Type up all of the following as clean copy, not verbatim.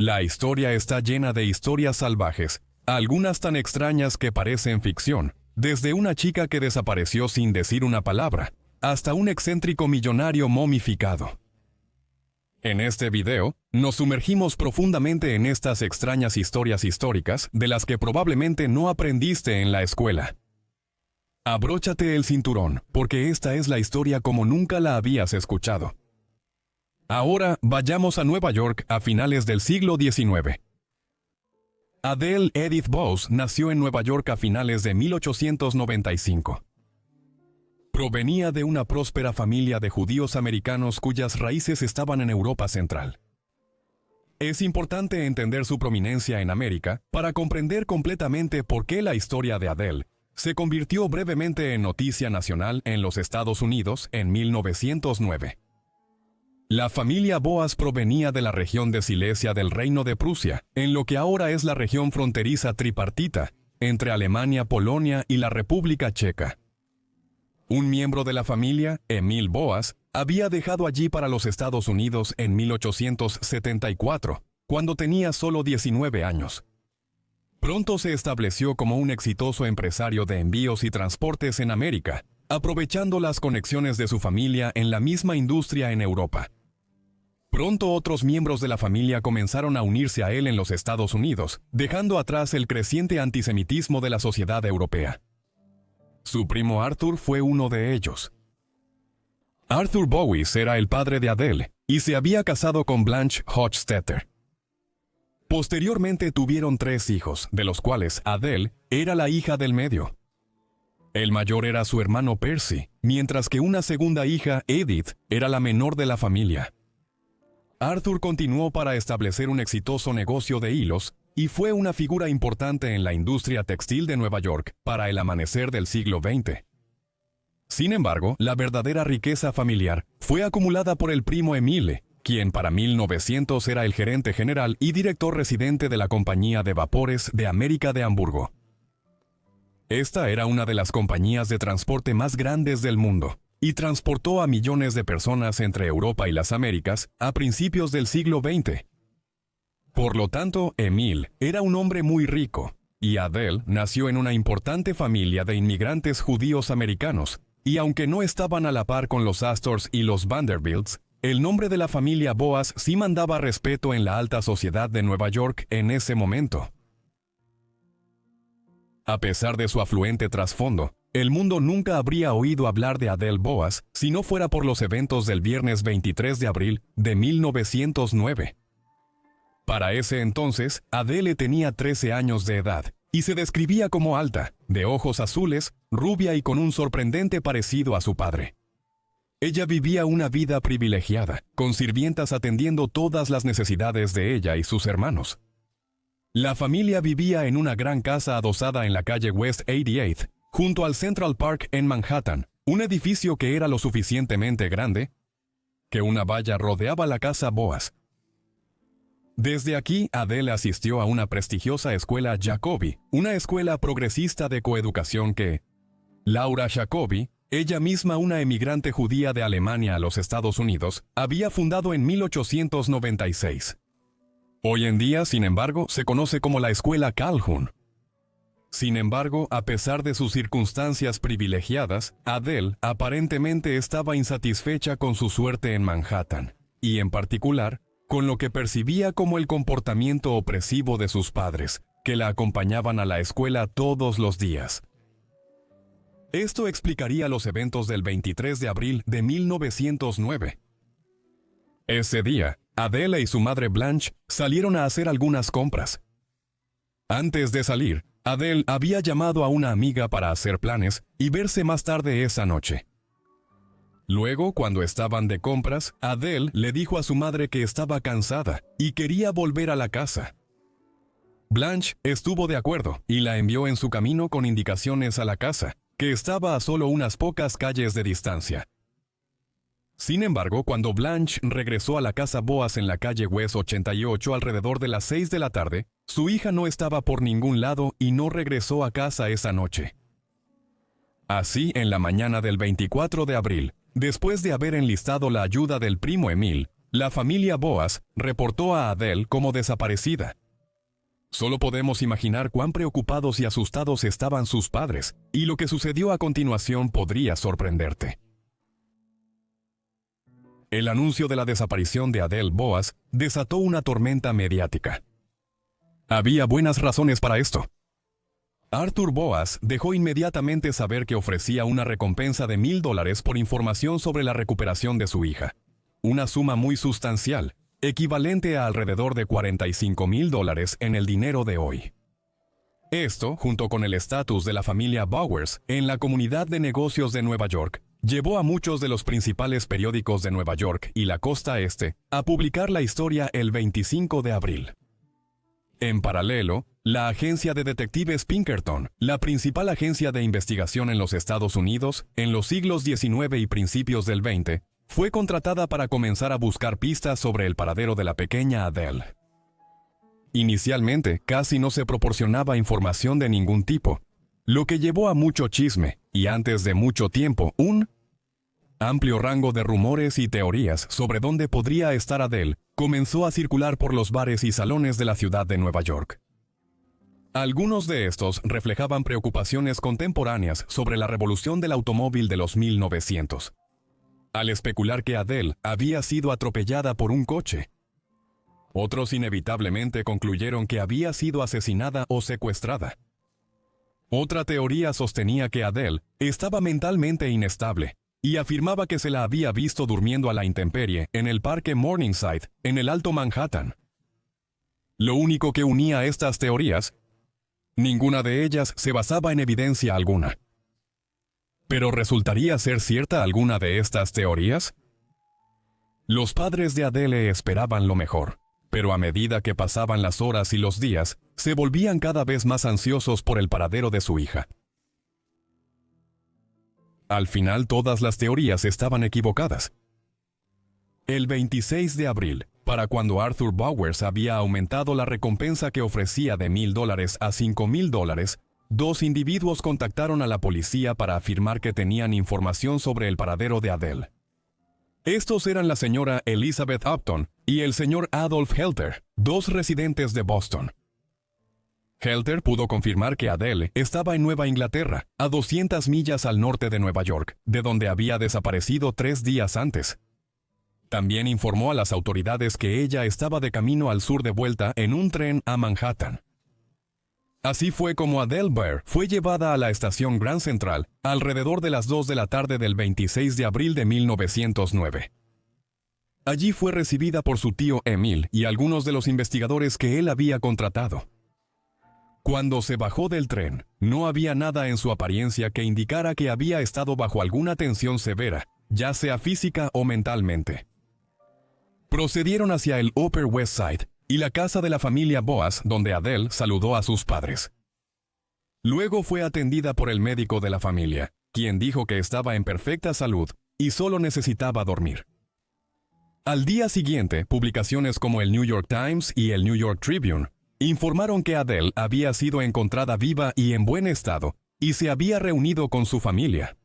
La historia está llena de historias salvajes, algunas tan extrañas que parecen ficción, desde una chica que desapareció sin decir una palabra, hasta un excéntrico millonario momificado. En este video, nos sumergimos profundamente en estas extrañas historias históricas de las que probablemente no aprendiste en la escuela. Abróchate el cinturón, porque esta es la historia como nunca la habías escuchado. Ahora vayamos a Nueva York a finales del siglo XIX. Adele Edith Bowes nació en Nueva York a finales de 1895. Provenía de una próspera familia de judíos americanos cuyas raíces estaban en Europa Central. Es importante entender su prominencia en América para comprender completamente por qué la historia de Adele se convirtió brevemente en noticia nacional en los Estados Unidos en 1909. La familia Boas provenía de la región de Silesia del Reino de Prusia, en lo que ahora es la región fronteriza tripartita entre Alemania, Polonia y la República Checa. Un miembro de la familia, Emil Boas, había dejado allí para los Estados Unidos en 1874, cuando tenía solo 19 años. Pronto se estableció como un exitoso empresario de envíos y transportes en América, aprovechando las conexiones de su familia en la misma industria en Europa. Pronto otros miembros de la familia comenzaron a unirse a él en los Estados Unidos, dejando atrás el creciente antisemitismo de la sociedad europea. Su primo Arthur fue uno de ellos. Arthur Bowes era el padre de Adele y se había casado con Blanche Hochstetter. Posteriormente tuvieron 3 hijos, de los cuales Adele era la hija del medio. El mayor era su hermano Percy, mientras que una segunda hija, Edith, era la menor de la familia. Arthur continuó para establecer un exitoso negocio de hilos y fue una figura importante en la industria textil de Nueva York para el amanecer del siglo XX. Sin embargo, la verdadera riqueza familiar fue acumulada por el primo Emile, quien para 1900 era el gerente general y director residente de la Compañía de Vapores de América de Hamburgo. Esta era una de las compañías de transporte más grandes del mundo y transportó a millones de personas entre Europa y las Américas a principios del siglo XX. Por lo tanto, Emile era un hombre muy rico, y Adele nació en una importante familia de inmigrantes judíos americanos, y aunque no estaban a la par con los Astors y los Vanderbilts, el nombre de la familia Boas sí mandaba respeto en la alta sociedad de Nueva York en ese momento. A pesar de su afluente trasfondo, el mundo nunca habría oído hablar de Adele Boas si no fuera por los eventos del viernes 23 de abril de 1909. Para ese entonces, Adele tenía 13 años de edad y se describía como alta, de ojos azules, rubia y con un sorprendente parecido a su padre. Ella vivía una vida privilegiada, con sirvientas atendiendo todas las necesidades de ella y sus hermanos. La familia vivía en una gran casa adosada en la calle West 88th, junto al Central Park en Manhattan, un edificio que era lo suficientemente grande que una valla rodeaba la casa Boas. Desde aquí, Adele asistió a una prestigiosa escuela Jacobi, una escuela progresista de coeducación que Laura Jacobi, ella misma una emigrante judía de Alemania a los Estados Unidos, había fundado en 1896. Hoy en día, sin embargo, se conoce como la Escuela Calhoun. Sin embargo, a pesar de sus circunstancias privilegiadas, Adele aparentemente estaba insatisfecha con su suerte en Manhattan, y en particular, con lo que percibía como el comportamiento opresivo de sus padres, que la acompañaban a la escuela todos los días. Esto explicaría los eventos del 23 de abril de 1909. Ese día, Adele y su madre Blanche salieron a hacer algunas compras. Antes de salir, Adele había llamado a una amiga para hacer planes y verse más tarde esa noche. Luego, cuando estaban de compras, Adele le dijo a su madre que estaba cansada y quería volver a la casa. Blanche estuvo de acuerdo y la envió en su camino con indicaciones a la casa, que estaba a solo unas pocas calles de distancia. Sin embargo, cuando Blanche regresó a la casa Boas en la calle West 88 alrededor de las 6 de la tarde, su hija no estaba por ningún lado y no regresó a casa esa noche. Así, en la mañana del 24 de abril, después de haber enlistado la ayuda del primo Emil, la familia Boas reportó a Adele como desaparecida. Solo podemos imaginar cuán preocupados y asustados estaban sus padres, y lo que sucedió a continuación podría sorprenderte. El anuncio de la desaparición de Adele Boas desató una tormenta mediática. Había buenas razones para esto. Arthur Boas dejó inmediatamente saber que ofrecía una recompensa de $1,000 por información sobre la recuperación de su hija. Una suma muy sustancial, equivalente a alrededor de $45,000 en el dinero de hoy. Esto, junto con el estatus de la familia Bowers en la comunidad de negocios de Nueva York, llevó a muchos de los principales periódicos de Nueva York y la costa este a publicar la historia el 25 de abril. En paralelo, la agencia de detectives Pinkerton, la principal agencia de investigación en los Estados Unidos en los siglos XIX y principios del XX, fue contratada para comenzar a buscar pistas sobre el paradero de la pequeña Adele. Inicialmente, casi no se proporcionaba información de ningún tipo, lo que llevó a mucho chisme y antes de mucho tiempo un amplio rango de rumores y teorías sobre dónde podría estar Adele comenzó a circular por los bares y salones de la ciudad de Nueva York. Algunos de estos reflejaban preocupaciones contemporáneas sobre la revolución del automóvil de los 1900, al especular que Adele había sido atropellada por un coche. Otros inevitablemente concluyeron que había sido asesinada o secuestrada. Otra teoría sostenía que Adele estaba mentalmente inestable y afirmaba que se la había visto durmiendo a la intemperie en el parque Morningside, en el Alto Manhattan. Lo único que unía estas teorías, ninguna de ellas se basaba en evidencia alguna. ¿Pero resultaría ser cierta alguna de estas teorías? Los padres de Adele esperaban lo mejor, pero a medida que pasaban las horas y los días, se volvían cada vez más ansiosos por el paradero de su hija. Al final, todas las teorías estaban equivocadas. El 26 de abril, para cuando Arthur Bowers había aumentado la recompensa que ofrecía de $1,000 a $5,000, dos individuos contactaron a la policía para afirmar que tenían información sobre el paradero de Adele. Estos eran la señora Elizabeth Upton y el señor Adolf Helter, dos residentes de Boston. Helter pudo confirmar que Adele estaba en Nueva Inglaterra, a 200 millas al norte de Nueva York, de donde había desaparecido 3 días antes. También informó a las autoridades que ella estaba de camino al sur de vuelta en un tren a Manhattan. Así fue como Adele Baer fue llevada a la estación Grand Central alrededor de las 2 de la tarde del 26 de abril de 1909. Allí fue recibida por su tío Emil y algunos de los investigadores que él había contratado. Cuando se bajó del tren, no había nada en su apariencia que indicara que había estado bajo alguna tensión severa, ya sea física o mentalmente. Procedieron hacia el Upper West Side y la casa de la familia Boas, donde Adele saludó a sus padres. Luego fue atendida por el médico de la familia, quien dijo que estaba en perfecta salud y solo necesitaba dormir. Al día siguiente, publicaciones como el New York Times y el New York Tribune informaron que Adele había sido encontrada viva y en buen estado, y se había reunido con su familia.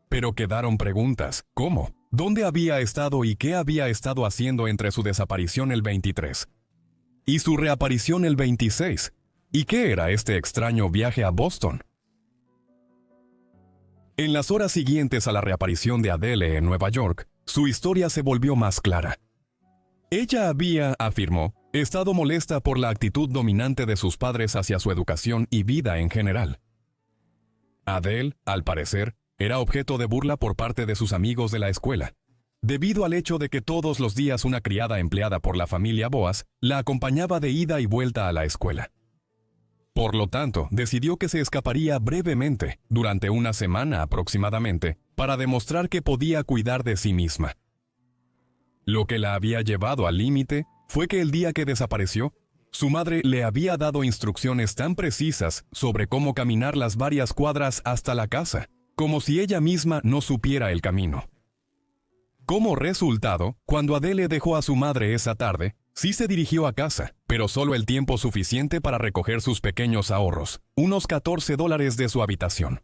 Pero quedaron preguntas, ¿cómo? ¿Dónde había estado y qué había estado haciendo entre su desaparición el 23? Y su reaparición el 26. ¿Y qué era este extraño viaje a Boston? En las horas siguientes a la reaparición de Adele en Nueva York, su historia se volvió más clara. Ella había, afirmó, estado molesta por la actitud dominante de sus padres hacia su educación y vida en general. Adele, al parecer, era objeto de burla por parte de sus amigos de la escuela, debido al hecho de que todos los días una criada empleada por la familia Boas la acompañaba de ida y vuelta a la escuela. Por lo tanto, decidió que se escaparía brevemente, durante una semana aproximadamente, para demostrar que podía cuidar de sí misma. Lo que la había llevado al límite fue que el día que desapareció, su madre le había dado instrucciones tan precisas sobre cómo caminar las varias cuadras hasta la casa, como si ella misma no supiera el camino. Como resultado, cuando Adele dejó a su madre esa tarde, sí se dirigió a casa, pero solo el tiempo suficiente para recoger sus pequeños ahorros, unos $14 de su habitación.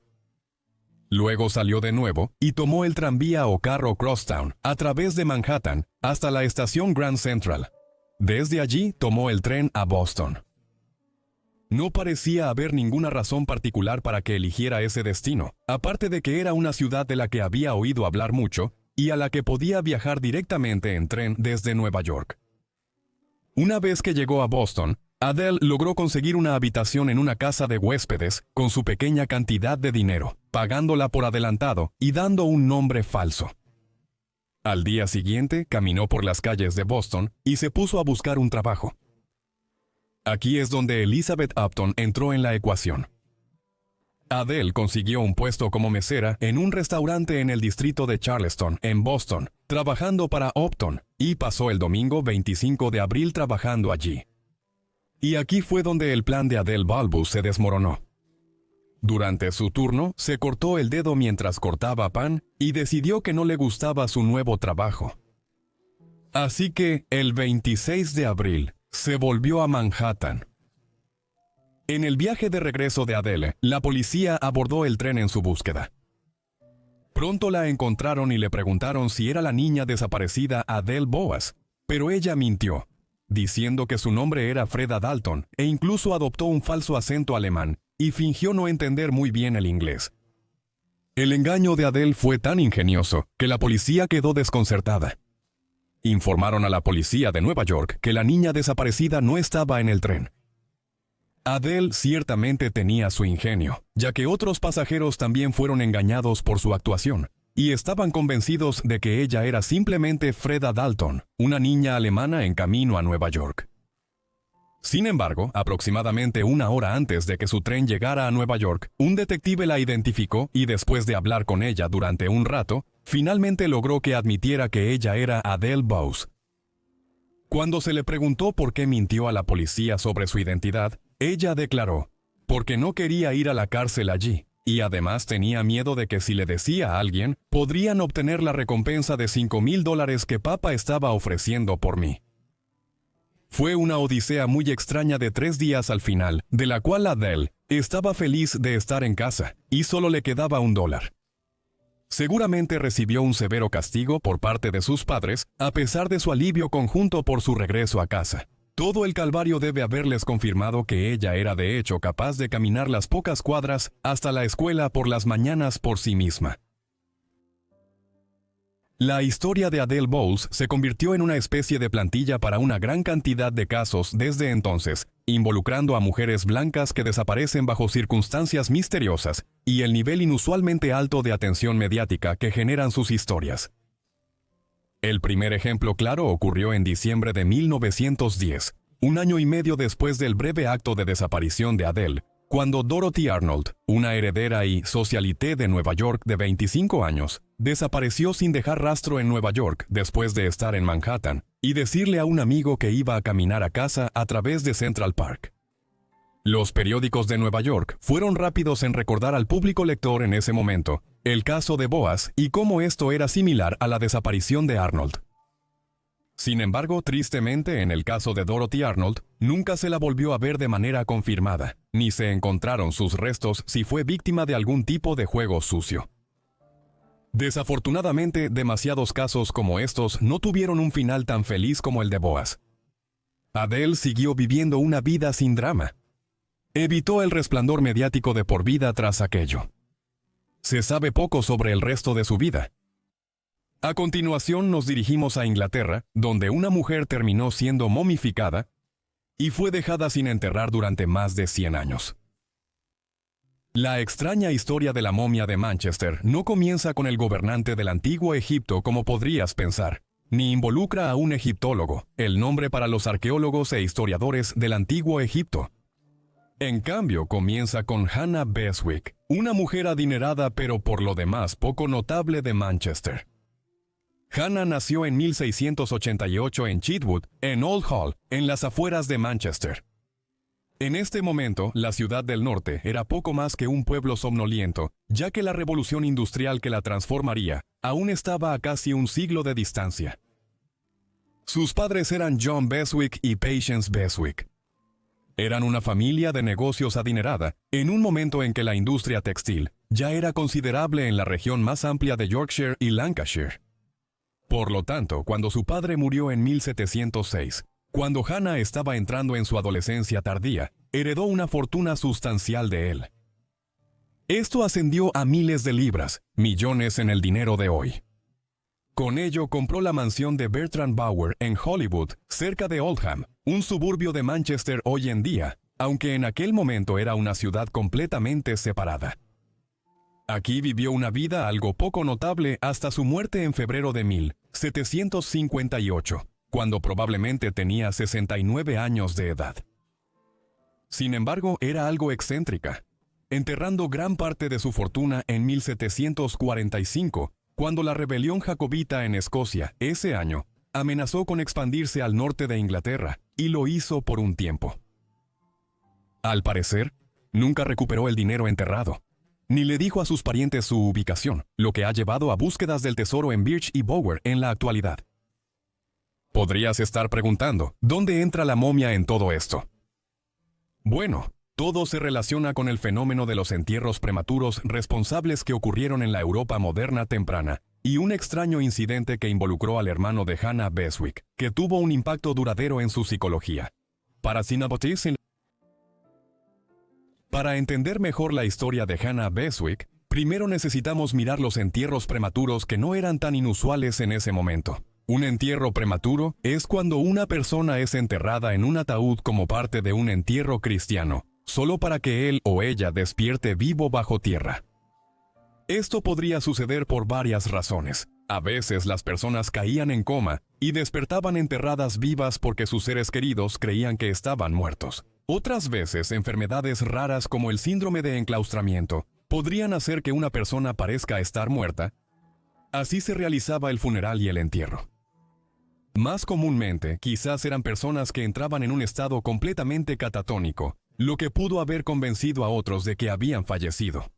Luego salió de nuevo y tomó el tranvía o carro Crosstown a través de Manhattan hasta la estación Grand Central. Desde allí tomó el tren a Boston. No parecía haber ninguna razón particular para que eligiera ese destino, aparte de que era una ciudad de la que había oído hablar mucho y a la que podía viajar directamente en tren desde Nueva York. Una vez que llegó a Boston, Adele logró conseguir una habitación en una casa de huéspedes con su pequeña cantidad de dinero, pagándola por adelantado y dando un nombre falso. Al día siguiente, caminó por las calles de Boston y se puso a buscar un trabajo. Aquí es donde Elizabeth Upton entró en la ecuación. Adele consiguió un puesto como mesera en un restaurante en el distrito de Charleston, en Boston, trabajando para Upton, y pasó el domingo 25 de abril trabajando allí. Y aquí fue donde el plan de Adele Balbus se desmoronó. Durante su turno, se cortó el dedo mientras cortaba pan y decidió que no le gustaba su nuevo trabajo. Así que, el 26 de abril, se volvió a Manhattan. En el viaje de regreso de Adele, la policía abordó el tren en su búsqueda. Pronto la encontraron y le preguntaron si era la niña desaparecida Adele Boas, pero ella mintió, diciendo que su nombre era Freda Dalton e incluso adoptó un falso acento alemán y fingió no entender muy bien el inglés. El engaño de Adele fue tan ingenioso que la policía quedó desconcertada. Informaron a la policía de Nueva York que la niña desaparecida no estaba en el tren. Adele ciertamente tenía su ingenio, ya que otros pasajeros también fueron engañados por su actuación, y estaban convencidos de que ella era simplemente Freda Dalton, una niña alemana en camino a Nueva York. Sin embargo, aproximadamente una hora antes de que su tren llegara a Nueva York, un detective la identificó y después de hablar con ella durante un rato, finalmente logró que admitiera que ella era Adele Boas. Cuando se le preguntó por qué mintió a la policía sobre su identidad, ella declaró, porque no quería ir a la cárcel allí, y además tenía miedo de que si le decía a alguien, podrían obtener la recompensa de $5,000 que Papa estaba ofreciendo por mí. Fue una odisea muy extraña de 3 días al final, de la cual Adele estaba feliz de estar en casa, y solo le quedaba $1. Seguramente recibió un severo castigo por parte de sus padres, a pesar de su alivio conjunto por su regreso a casa. Todo el calvario debe haberles confirmado que ella era de hecho capaz de caminar las pocas cuadras hasta la escuela por las mañanas por sí misma. La historia de Adele Boas se convirtió en una especie de plantilla para una gran cantidad de casos desde entonces, involucrando a mujeres blancas que desaparecen bajo circunstancias misteriosas y el nivel inusualmente alto de atención mediática que generan sus historias. El primer ejemplo claro ocurrió en diciembre de 1910, un año y medio después del breve acto de desaparición de Adele, cuando Dorothy Arnold, una heredera y socialité de Nueva York de 25 años, desapareció sin dejar rastro en Nueva York después de estar en Manhattan y decirle a un amigo que iba a caminar a casa a través de Central Park. Los periódicos de Nueva York fueron rápidos en recordar al público lector en ese momento el caso de Boas y cómo esto era similar a la desaparición de Arnold. Sin embargo, tristemente, en el caso de Dorothy Arnold, nunca se la volvió a ver de manera confirmada, ni se encontraron sus restos si fue víctima de algún tipo de juego sucio. Desafortunadamente, demasiados casos como estos no tuvieron un final tan feliz como el de Boas. Adele siguió viviendo una vida sin drama. Evitó el resplandor mediático de por vida tras aquello. Se sabe poco sobre el resto de su vida. A continuación nos dirigimos a Inglaterra, donde una mujer terminó siendo momificada y fue dejada sin enterrar durante más de 100 años. La extraña historia de la momia de Manchester no comienza con el gobernante del antiguo Egipto como podrías pensar, ni involucra a un egiptólogo, el nombre para los arqueólogos e historiadores del antiguo Egipto. En cambio, comienza con Hannah Beswick, una mujer adinerada pero por lo demás poco notable de Manchester. Hannah nació en 1688 en Chetwood, en Old Hall, en las afueras de Manchester. En este momento, la ciudad del norte era poco más que un pueblo somnoliento, ya que la revolución industrial que la transformaría aún estaba a casi un siglo de distancia. Sus padres eran John Beswick y Patience Beswick. Eran una familia de negocios adinerada, en un momento en que la industria textil ya era considerable en la región más amplia de Yorkshire y Lancashire. Por lo tanto, cuando su padre murió en 1706, cuando Hannah estaba entrando en su adolescencia tardía, heredó una fortuna sustancial de él. Esto ascendió a miles de libras, millones en el dinero de hoy. Con ello compró la mansión de Bertrand Bower en Hollywood, cerca de Oldham, un suburbio de Manchester hoy en día, aunque en aquel momento era una ciudad completamente separada. Aquí vivió una vida algo poco notable hasta su muerte en febrero de 1758, cuando probablemente tenía 69 años de edad. Sin embargo, era algo excéntrica, enterrando gran parte de su fortuna en 1745, cuando la rebelión jacobita en Escocia, ese año, amenazó con expandirse al norte de Inglaterra, y lo hizo por un tiempo. Al parecer, nunca recuperó el dinero enterrado, ni le dijo a sus parientes su ubicación, lo que ha llevado a búsquedas del tesoro en Birch y Bower en la actualidad. Podrías estar preguntando, ¿dónde entra la momia en todo esto? Bueno, todo se relaciona con el fenómeno de los entierros prematuros responsables que ocurrieron en la Europa moderna temprana, y un extraño incidente que involucró al hermano de Hannah Beswick, que tuvo un impacto duradero en su psicología. Para entender mejor la historia de Hannah Beswick, primero necesitamos mirar los entierros prematuros que no eran tan inusuales en ese momento. Un entierro prematuro es cuando una persona es enterrada en un ataúd como parte de un entierro cristiano, solo para que él o ella despierte vivo bajo tierra. Esto podría suceder por varias razones. A veces las personas caían en coma y despertaban enterradas vivas porque sus seres queridos creían que estaban muertos. Otras veces, enfermedades raras como el síndrome de enclaustramiento podrían hacer que una persona parezca estar muerta. Así se realizaba el funeral y el entierro. Más comúnmente, quizás eran personas que entraban en un estado completamente catatónico, lo que pudo haber convencido a otros de que habían fallecido.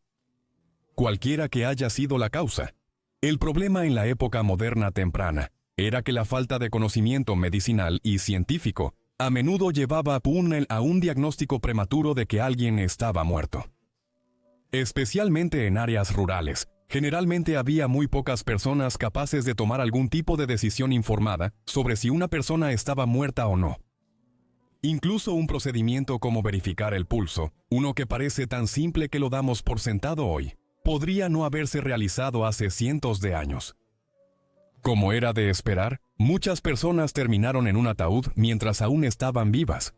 Cualquiera que haya sido la causa, el problema en la época moderna temprana era que la falta de conocimiento medicinal y científico a menudo llevaba a un diagnóstico prematuro de que alguien estaba muerto. Especialmente en áreas rurales, generalmente había muy pocas personas capaces de tomar algún tipo de decisión informada sobre si una persona estaba muerta o no. Incluso un procedimiento como verificar el pulso, uno que parece tan simple que lo damos por sentado hoy, podría no haberse realizado hace cientos de años. Como era de esperar, muchas personas terminaron en un ataúd mientras aún estaban vivas.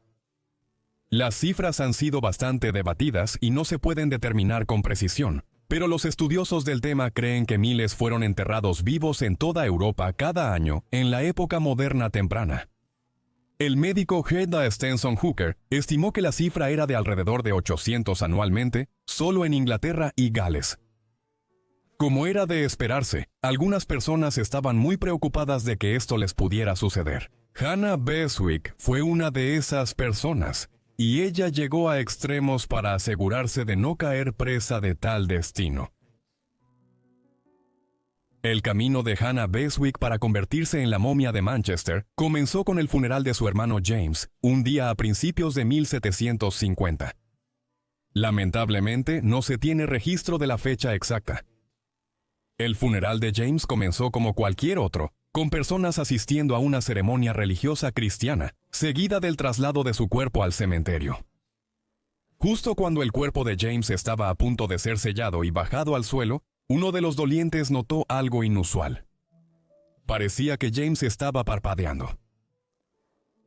Las cifras han sido bastante debatidas y no se pueden determinar con precisión, pero los estudiosos del tema creen que miles fueron enterrados vivos en toda Europa cada año en la época moderna temprana. El médico Hedda Stenson Hooker estimó que la cifra era de alrededor de 800 anualmente, solo en Inglaterra y Gales. Como era de esperarse, algunas personas estaban muy preocupadas de que esto les pudiera suceder. Hannah Beswick fue una de esas personas, y ella llegó a extremos para asegurarse de no caer presa de tal destino. El camino de Hannah Beswick para convertirse en la momia de Manchester comenzó con el funeral de su hermano James, un día a principios de 1750. Lamentablemente, no se tiene registro de la fecha exacta. El funeral de James comenzó como cualquier otro, con personas asistiendo a una ceremonia religiosa cristiana, seguida del traslado de su cuerpo al cementerio. Justo cuando el cuerpo de James estaba a punto de ser sellado y bajado al suelo, uno de los dolientes notó algo inusual. Parecía que James estaba parpadeando.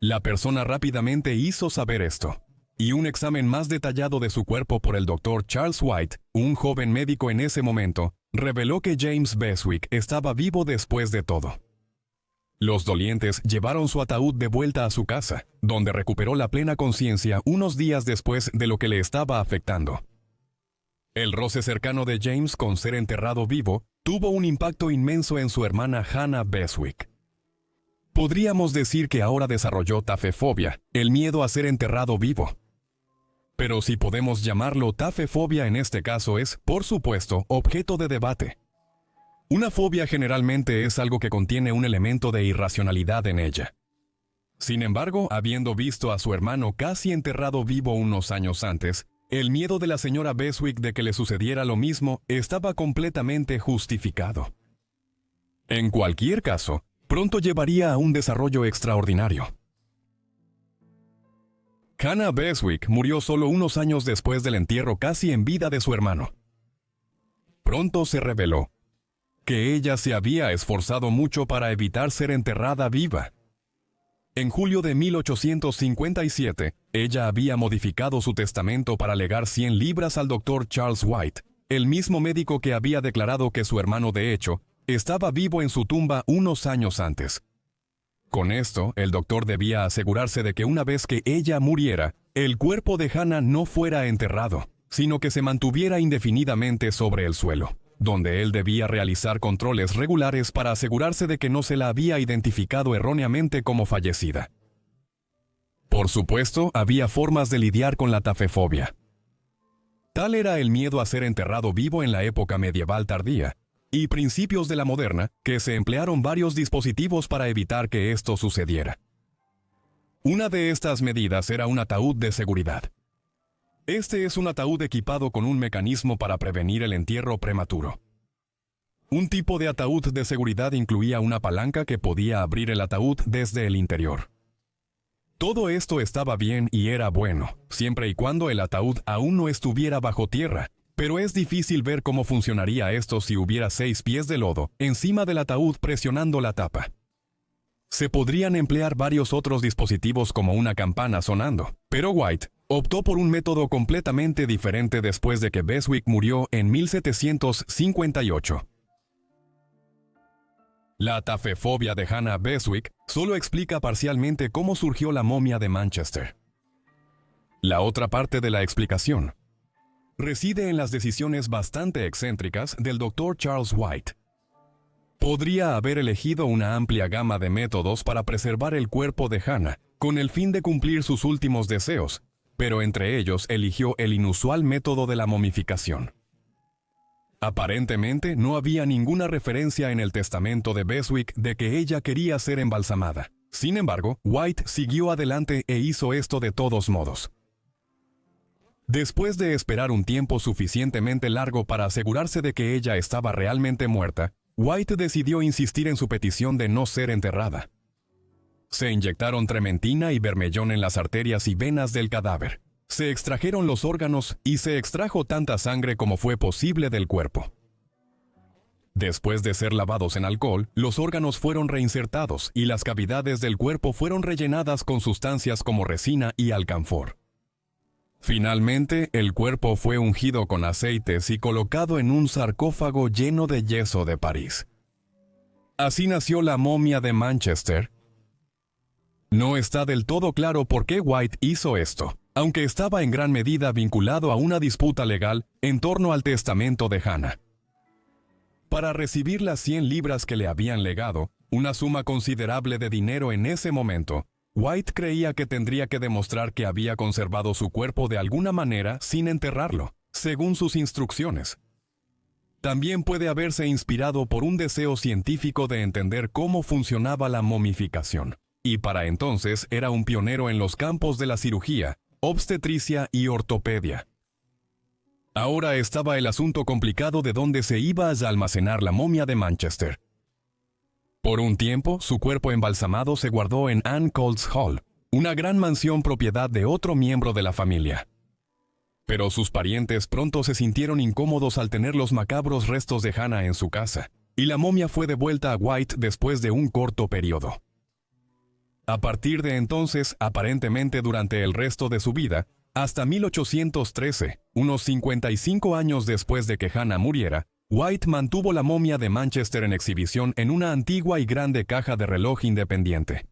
La persona rápidamente hizo saber esto, y un examen más detallado de su cuerpo por el Dr. Charles White, un joven médico en ese momento, reveló que James Beswick estaba vivo después de todo. Los dolientes llevaron su ataúd de vuelta a su casa, donde recuperó la plena conciencia unos días después de lo que le estaba afectando. El roce cercano de James con ser enterrado vivo tuvo un impacto inmenso en su hermana Hannah Beswick. Podríamos decir que ahora desarrolló tafefobia, el miedo a ser enterrado vivo. Pero si podemos llamarlo tafefobia en este caso es, por supuesto, objeto de debate. Una fobia generalmente es algo que contiene un elemento de irracionalidad en ella. Sin embargo, habiendo visto a su hermano casi enterrado vivo unos años antes, El miedo de la señora Beswick de que le sucediera lo mismo estaba completamente justificado. En cualquier caso, pronto llevaría a un desarrollo extraordinario. Hannah Beswick murió solo unos años después del entierro casi en vida de su hermano. Pronto se reveló que ella se había esforzado mucho para evitar ser enterrada viva. En julio de 1857, ella había modificado su testamento para legar 100 libras al doctor Charles White, el mismo médico que había declarado que su hermano de hecho estaba vivo en su tumba unos años antes. Con esto, el doctor debía asegurarse de que una vez que ella muriera, el cuerpo de Hannah no fuera enterrado, sino que se mantuviera indefinidamente sobre el suelo, donde él debía realizar controles regulares para asegurarse de que no se la había identificado erróneamente como fallecida. Por supuesto, había formas de lidiar con la tafefobia. Tal era el miedo a ser enterrado vivo en la época medieval tardía y principios de la moderna, que se emplearon varios dispositivos para evitar que esto sucediera. Una de estas medidas era un ataúd de seguridad. Este es un ataúd equipado con un mecanismo para prevenir el entierro prematuro. Un tipo de ataúd de seguridad incluía una palanca que podía abrir el ataúd desde el interior. Todo esto estaba bien y era bueno, siempre y cuando el ataúd aún no estuviera bajo tierra, pero es difícil ver cómo funcionaría esto si hubiera 6 pies de lodo encima del ataúd presionando la tapa. Se podrían emplear varios otros dispositivos como una campana sonando, pero White optó por un método completamente diferente después de que Beswick murió en 1758. La tafefobia de Hannah Beswick solo explica parcialmente cómo surgió la momia de Manchester. La otra parte de la explicación reside en las decisiones bastante excéntricas del Dr. Charles White. Podría haber elegido una amplia gama de métodos para preservar el cuerpo de Hannah, con el fin de cumplir sus últimos deseos, pero entre ellos eligió el inusual método de la momificación. Aparentemente no había ninguna referencia en el testamento de Beswick de que ella quería ser embalsamada. Sin embargo, White siguió adelante e hizo esto de todos modos. Después de esperar un tiempo suficientemente largo para asegurarse de que ella estaba realmente muerta, White decidió insistir en su petición de no ser enterrada. Se inyectaron trementina y bermellón en las arterias y venas del cadáver. Se extrajeron los órganos y se extrajo tanta sangre como fue posible del cuerpo. Después de ser lavados en alcohol, los órganos fueron reinsertados y las cavidades del cuerpo fueron rellenadas con sustancias como resina y alcanfor. Finalmente, el cuerpo fue ungido con aceites y colocado en un sarcófago lleno de yeso de París. Así nació la momia de Manchester. No está del todo claro por qué White hizo esto, aunque estaba en gran medida vinculado a una disputa legal en torno al testamento de Hannah. Para recibir las 100 libras que le habían legado, una suma considerable de dinero en ese momento, White creía que tendría que demostrar que había conservado su cuerpo de alguna manera sin enterrarlo, según sus instrucciones. También puede haberse inspirado por un deseo científico de entender cómo funcionaba la momificación, y para entonces era un pionero en los campos de la cirugía, obstetricia y ortopedia. Ahora estaba el asunto complicado de dónde se iba a almacenar la momia de Manchester. Por un tiempo, su cuerpo embalsamado se guardó en Ann Colts Hall, una gran mansión propiedad de otro miembro de la familia. Pero sus parientes pronto se sintieron incómodos al tener los macabros restos de Hannah en su casa, y la momia fue devuelta a White después de un corto periodo. A partir de entonces, aparentemente durante el resto de su vida, hasta 1813, unos 55 años después de que Hannah muriera, White mantuvo la momia de Manchester en exhibición en una antigua y grande caja de reloj independiente.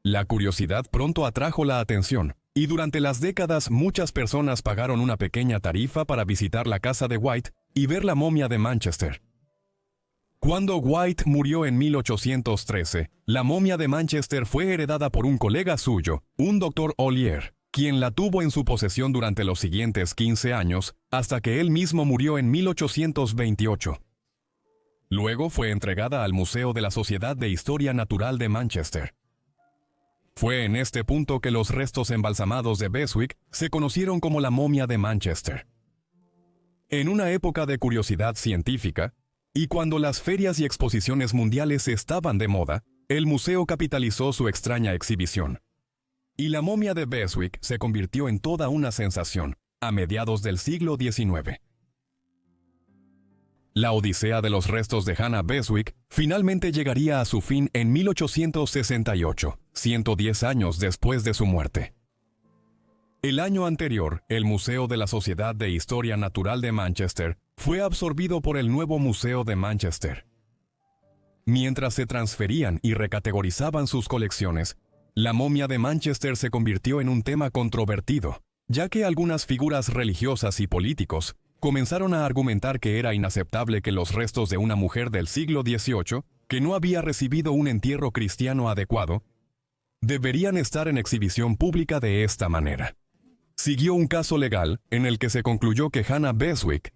La curiosidad pronto atrajo la atención, y durante las décadas muchas personas pagaron una pequeña tarifa para visitar la casa de White y ver la momia de Manchester. Cuando White murió en 1813, la momia de Manchester fue heredada por un colega suyo, un Dr. Ollier, quien la tuvo en su posesión durante los siguientes 15 años, hasta que él mismo murió en 1828. Luego fue entregada al Museo de la Sociedad de Historia Natural de Manchester. Fue en este punto que los restos embalsamados de Beswick se conocieron como la momia de Manchester. En una época de curiosidad científica, y cuando las ferias y exposiciones mundiales estaban de moda, el museo capitalizó su extraña exhibición. Y la momia de Beswick se convirtió en toda una sensación a mediados del siglo XIX. La odisea de los restos de Hannah Beswick finalmente llegaría a su fin en 1868, 110 años después de su muerte. El año anterior, el Museo de la Sociedad de Historia Natural de Manchester fue absorbido por el nuevo Museo de Manchester. Mientras se transferían y recategorizaban sus colecciones, la momia de Manchester se convirtió en un tema controvertido, ya que algunas figuras religiosas y políticos comenzaron a argumentar que era inaceptable que los restos de una mujer del siglo XVIII, que no había recibido un entierro cristiano adecuado, deberían estar en exhibición pública de esta manera. Siguió un caso legal en el que se concluyó que Hannah Beswick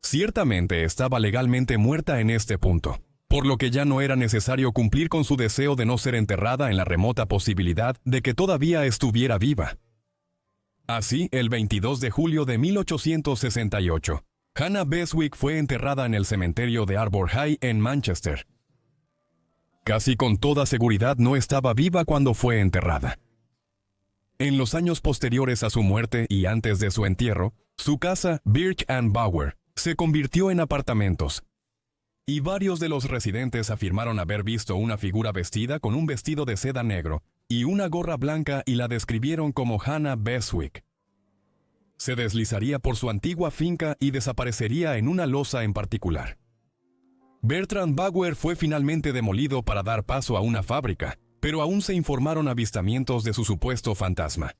ciertamente estaba legalmente muerta en este punto, por lo que ya no era necesario cumplir con su deseo de no ser enterrada en la remota posibilidad de que todavía estuviera viva. Así, el 22 de julio de 1868, Hannah Beswick fue enterrada en el cementerio de Arbor High en Manchester. Casi con toda seguridad no estaba viva cuando fue enterrada. En los años posteriores a su muerte y antes de su entierro, su casa, Birch and Bower, se convirtió en apartamentos. Y varios de los residentes afirmaron haber visto una figura vestida con un vestido de seda negro y una gorra blanca y la describieron como Hannah Beswick. Se deslizaría por su antigua finca y desaparecería en una losa en particular. Bertrand Bower fue finalmente demolido para dar paso a una fábrica, pero aún se informaron avistamientos de su supuesto fantasma.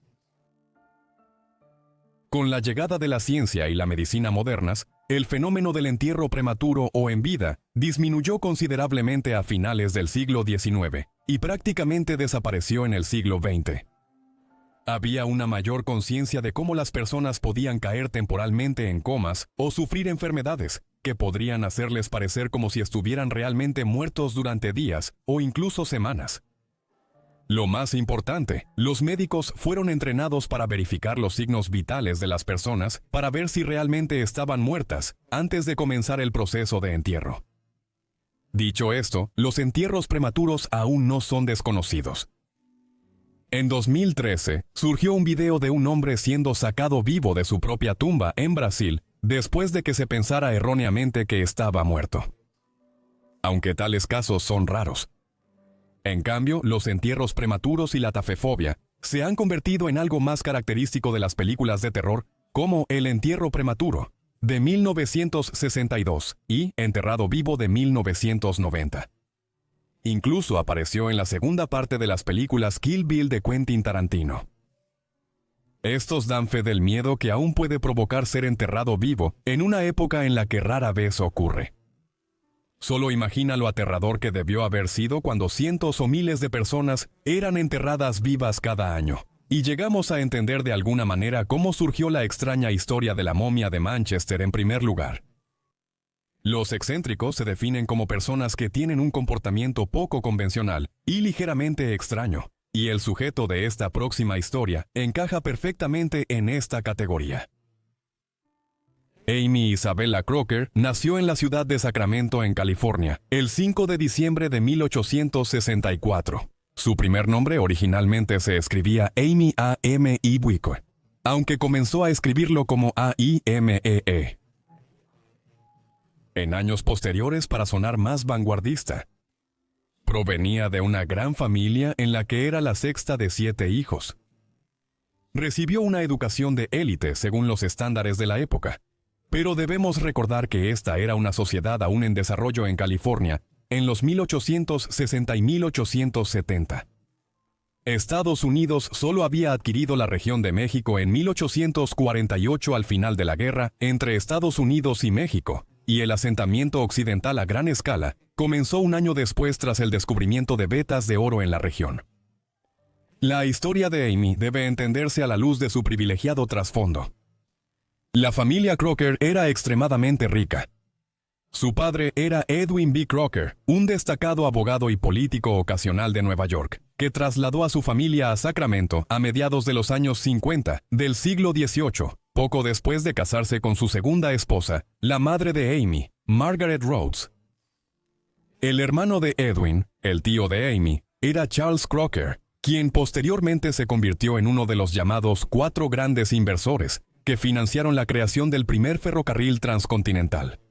Con la llegada de la ciencia y la medicina modernas, el fenómeno del entierro prematuro o en vida disminuyó considerablemente a finales del siglo XIX y prácticamente desapareció en el siglo XX. Había una mayor conciencia de cómo las personas podían caer temporalmente en comas o sufrir enfermedades que podrían hacerles parecer como si estuvieran realmente muertos durante días o incluso semanas. Lo más importante, los médicos fueron entrenados para verificar los signos vitales de las personas para ver si realmente estaban muertas antes de comenzar el proceso de entierro. Dicho esto, los entierros prematuros aún no son desconocidos. En 2013, surgió un video de un hombre siendo sacado vivo de su propia tumba en Brasil después de que se pensara erróneamente que estaba muerto. Aunque tales casos son raros. En cambio, los entierros prematuros y la tafefobia se han convertido en algo más característico de las películas de terror, como El entierro prematuro, de 1962, y Enterrado vivo de 1990. Incluso apareció en la segunda parte de las películas Kill Bill de Quentin Tarantino. Estos dan fe del miedo que aún puede provocar ser enterrado vivo en una época en la que rara vez ocurre. Solo imagina lo aterrador que debió haber sido cuando cientos o miles de personas eran enterradas vivas cada año. Y llegamos a entender de alguna manera cómo surgió la extraña historia de la momia de Manchester en primer lugar. Los excéntricos se definen como personas que tienen un comportamiento poco convencional y ligeramente extraño, y el sujeto de esta próxima historia encaja perfectamente en esta categoría. Amy Isabella Crocker nació en la ciudad de Sacramento, en California, el 5 de diciembre de 1864. Su primer nombre originalmente se escribía Amy A.M. Ibuike, aunque comenzó a escribirlo como A.I.M.E.E. En años posteriores para sonar más vanguardista. Provenía de una gran familia en la que era la sexta de 7 hijos. Recibió una educación de élite según los estándares de la época. Pero debemos recordar que esta era una sociedad aún en desarrollo en California, en los 1860 y 1870. Estados Unidos solo había adquirido la región de México en 1848 al final de la guerra entre Estados Unidos y México, y el asentamiento occidental a gran escala comenzó un año después tras el descubrimiento de vetas de oro en la región. La historia de Amy debe entenderse a la luz de su privilegiado trasfondo. La familia Crocker era extremadamente rica. Su padre era Edwin B. Crocker, un destacado abogado y político ocasional de Nueva York, que que trasladó a su familia a Sacramento a mediados de los años 50 del siglo XVIII, poco después de casarse con su segunda esposa, la madre de Amy, Margaret Rhodes. El hermano de Edwin, el tío de Amy, era Charles Crocker, quien posteriormente se convirtió en uno de los llamados 4 grandes inversores que financiaron la creación del primer ferrocarril transcontinental.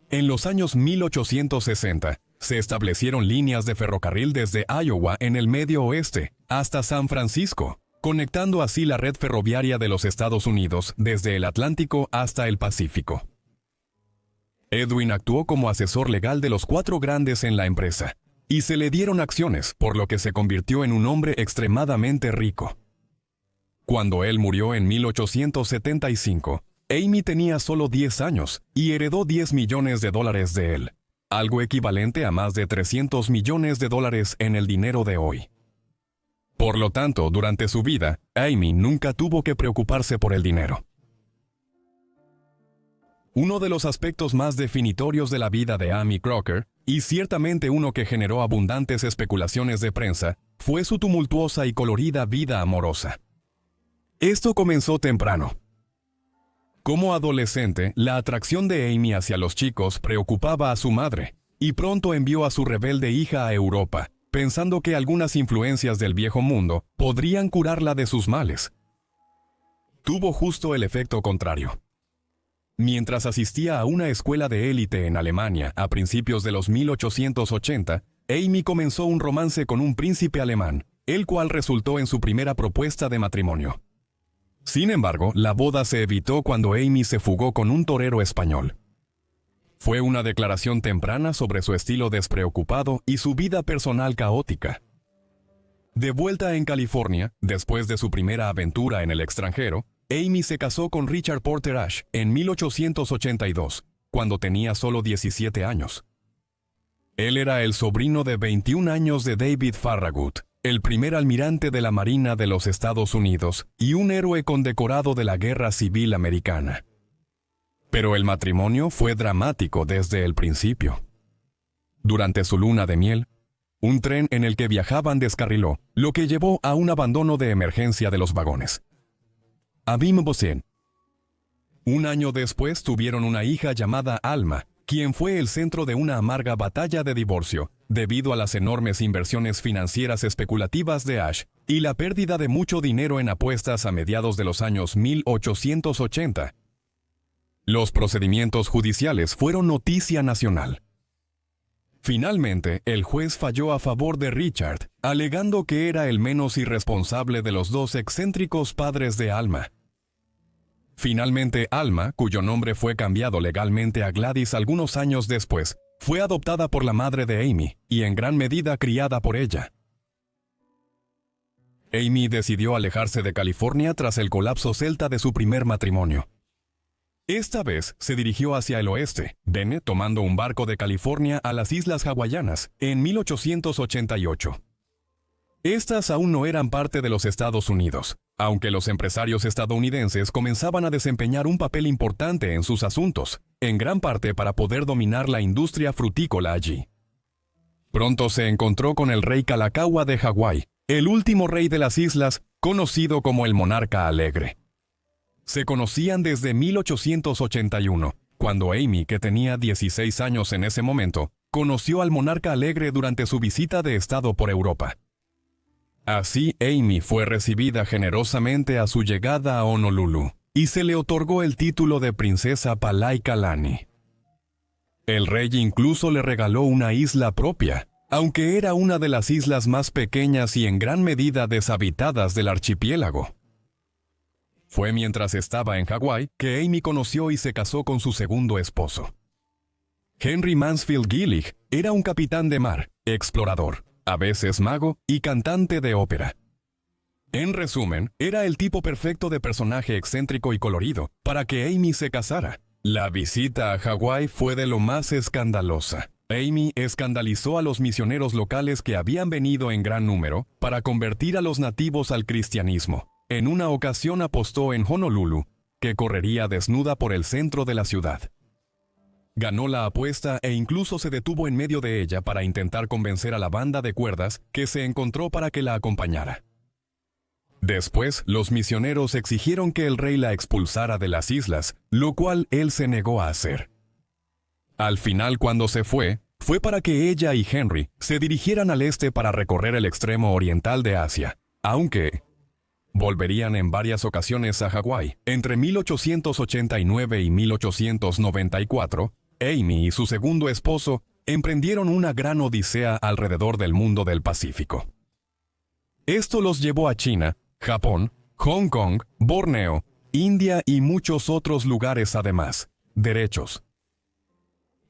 En los años 1860, se establecieron líneas de ferrocarril desde Iowa en el Medio Oeste hasta San Francisco, conectando así la red ferroviaria de los Estados Unidos desde el Atlántico hasta el Pacífico. Edwin actuó como asesor legal de los 4 grandes en la empresa, y se le dieron acciones, por lo que se convirtió en un hombre extremadamente rico. Cuando él murió en 1875, Amy tenía solo 10 años y heredó $10 millones de él, algo equivalente a más de $300 millones en el dinero de hoy. Por lo tanto, durante su vida, Amy nunca tuvo que preocuparse por el dinero. Uno de los aspectos más definitorios de la vida de Amy Crocker, y ciertamente uno que generó abundantes especulaciones de prensa, fue su tumultuosa y colorida vida amorosa. Esto comenzó temprano. Como adolescente, la atracción de Amy hacia los chicos preocupaba a su madre, y pronto envió a su rebelde hija a Europa, pensando que algunas influencias del viejo mundo podrían curarla de sus males. Tuvo justo el efecto contrario. Mientras asistía a una escuela de élite en Alemania a principios de los 1880, Amy comenzó un romance con un príncipe alemán, el cual resultó en su primera propuesta de matrimonio. Sin embargo, la boda se evitó cuando Amy se fugó con un torero español. Fue una declaración temprana sobre su estilo despreocupado y su vida personal caótica. De vuelta en California, después de su primera aventura en el extranjero, Amy se casó con Richard Porter Ashe en 1882, cuando tenía solo 17 años. Él era el sobrino de 21 años de David Farragut, el primer almirante de la Marina de los Estados Unidos y un héroe condecorado de la Guerra Civil Americana. Pero el matrimonio fue dramático desde el principio. Durante su luna de miel, un tren en el que viajaban descarriló, lo que llevó a un abandono de emergencia de los vagones. Abim Bosin. Un año después tuvieron una hija llamada Alma, quien fue el centro de una amarga batalla de divorcio, debido a las enormes inversiones financieras especulativas de Ashe y la pérdida de mucho dinero en apuestas a mediados de los años 1880. Los procedimientos judiciales fueron noticia nacional. Finalmente, el juez falló a favor de Richard, alegando que era el menos irresponsable de los 2 excéntricos padres de Alma. Finalmente, Alma, cuyo nombre fue cambiado legalmente a Gladys algunos años después, fue adoptada por la madre de Amy y en gran medida criada por ella. Amy decidió alejarse de California tras el colapso celta de su primer matrimonio. Esta vez se dirigió hacia el oeste, tomando un barco de California a las Islas Hawaianas en 1888. Estas aún no eran parte de los Estados Unidos, aunque los empresarios estadounidenses comenzaban a desempeñar un papel importante en sus asuntos, en gran parte para poder dominar la industria frutícola allí. Pronto se encontró con el rey Kalakaua de Hawái, el último rey de las islas, conocido como el Monarca Alegre. Se conocían desde 1881, cuando Amy, que tenía 16 años en ese momento, conoció al Monarca Alegre durante su visita de estado por Europa. Así, Amy fue recibida generosamente a su llegada a Honolulu, y se le otorgó el título de princesa Palaikalani. El rey incluso le regaló una isla propia, aunque era una de las islas más pequeñas y en gran medida deshabitadas del archipiélago. Fue mientras estaba en Hawái que Amy conoció y se casó con su segundo esposo. Henry Mansfield Gillig era un capitán de mar, explorador, a veces mago y cantante de ópera. En resumen, era el tipo perfecto de personaje excéntrico y colorido para que Amy se casara. La visita a Hawái fue de lo más escandalosa. Amy escandalizó a los misioneros locales que habían venido en gran número para convertir a los nativos al cristianismo. En una ocasión apostó en Honolulu, que correría desnuda por el centro de la ciudad. Ganó la apuesta e incluso se detuvo en medio de ella para intentar convencer a la banda de cuerdas que se encontró para que la acompañara. Después, los misioneros exigieron que el rey la expulsara de las islas, lo cual él se negó a hacer. Al final, cuando se fue para que ella y Henry se dirigieran al este para recorrer el extremo oriental de Asia, aunque volverían en varias ocasiones a Hawái. Entre 1889 y 1894, Amy y su segundo esposo emprendieron una gran odisea alrededor del mundo del Pacífico. Esto los llevó a China, Japón, Hong Kong, Borneo, India y muchos otros lugares además. Derechos.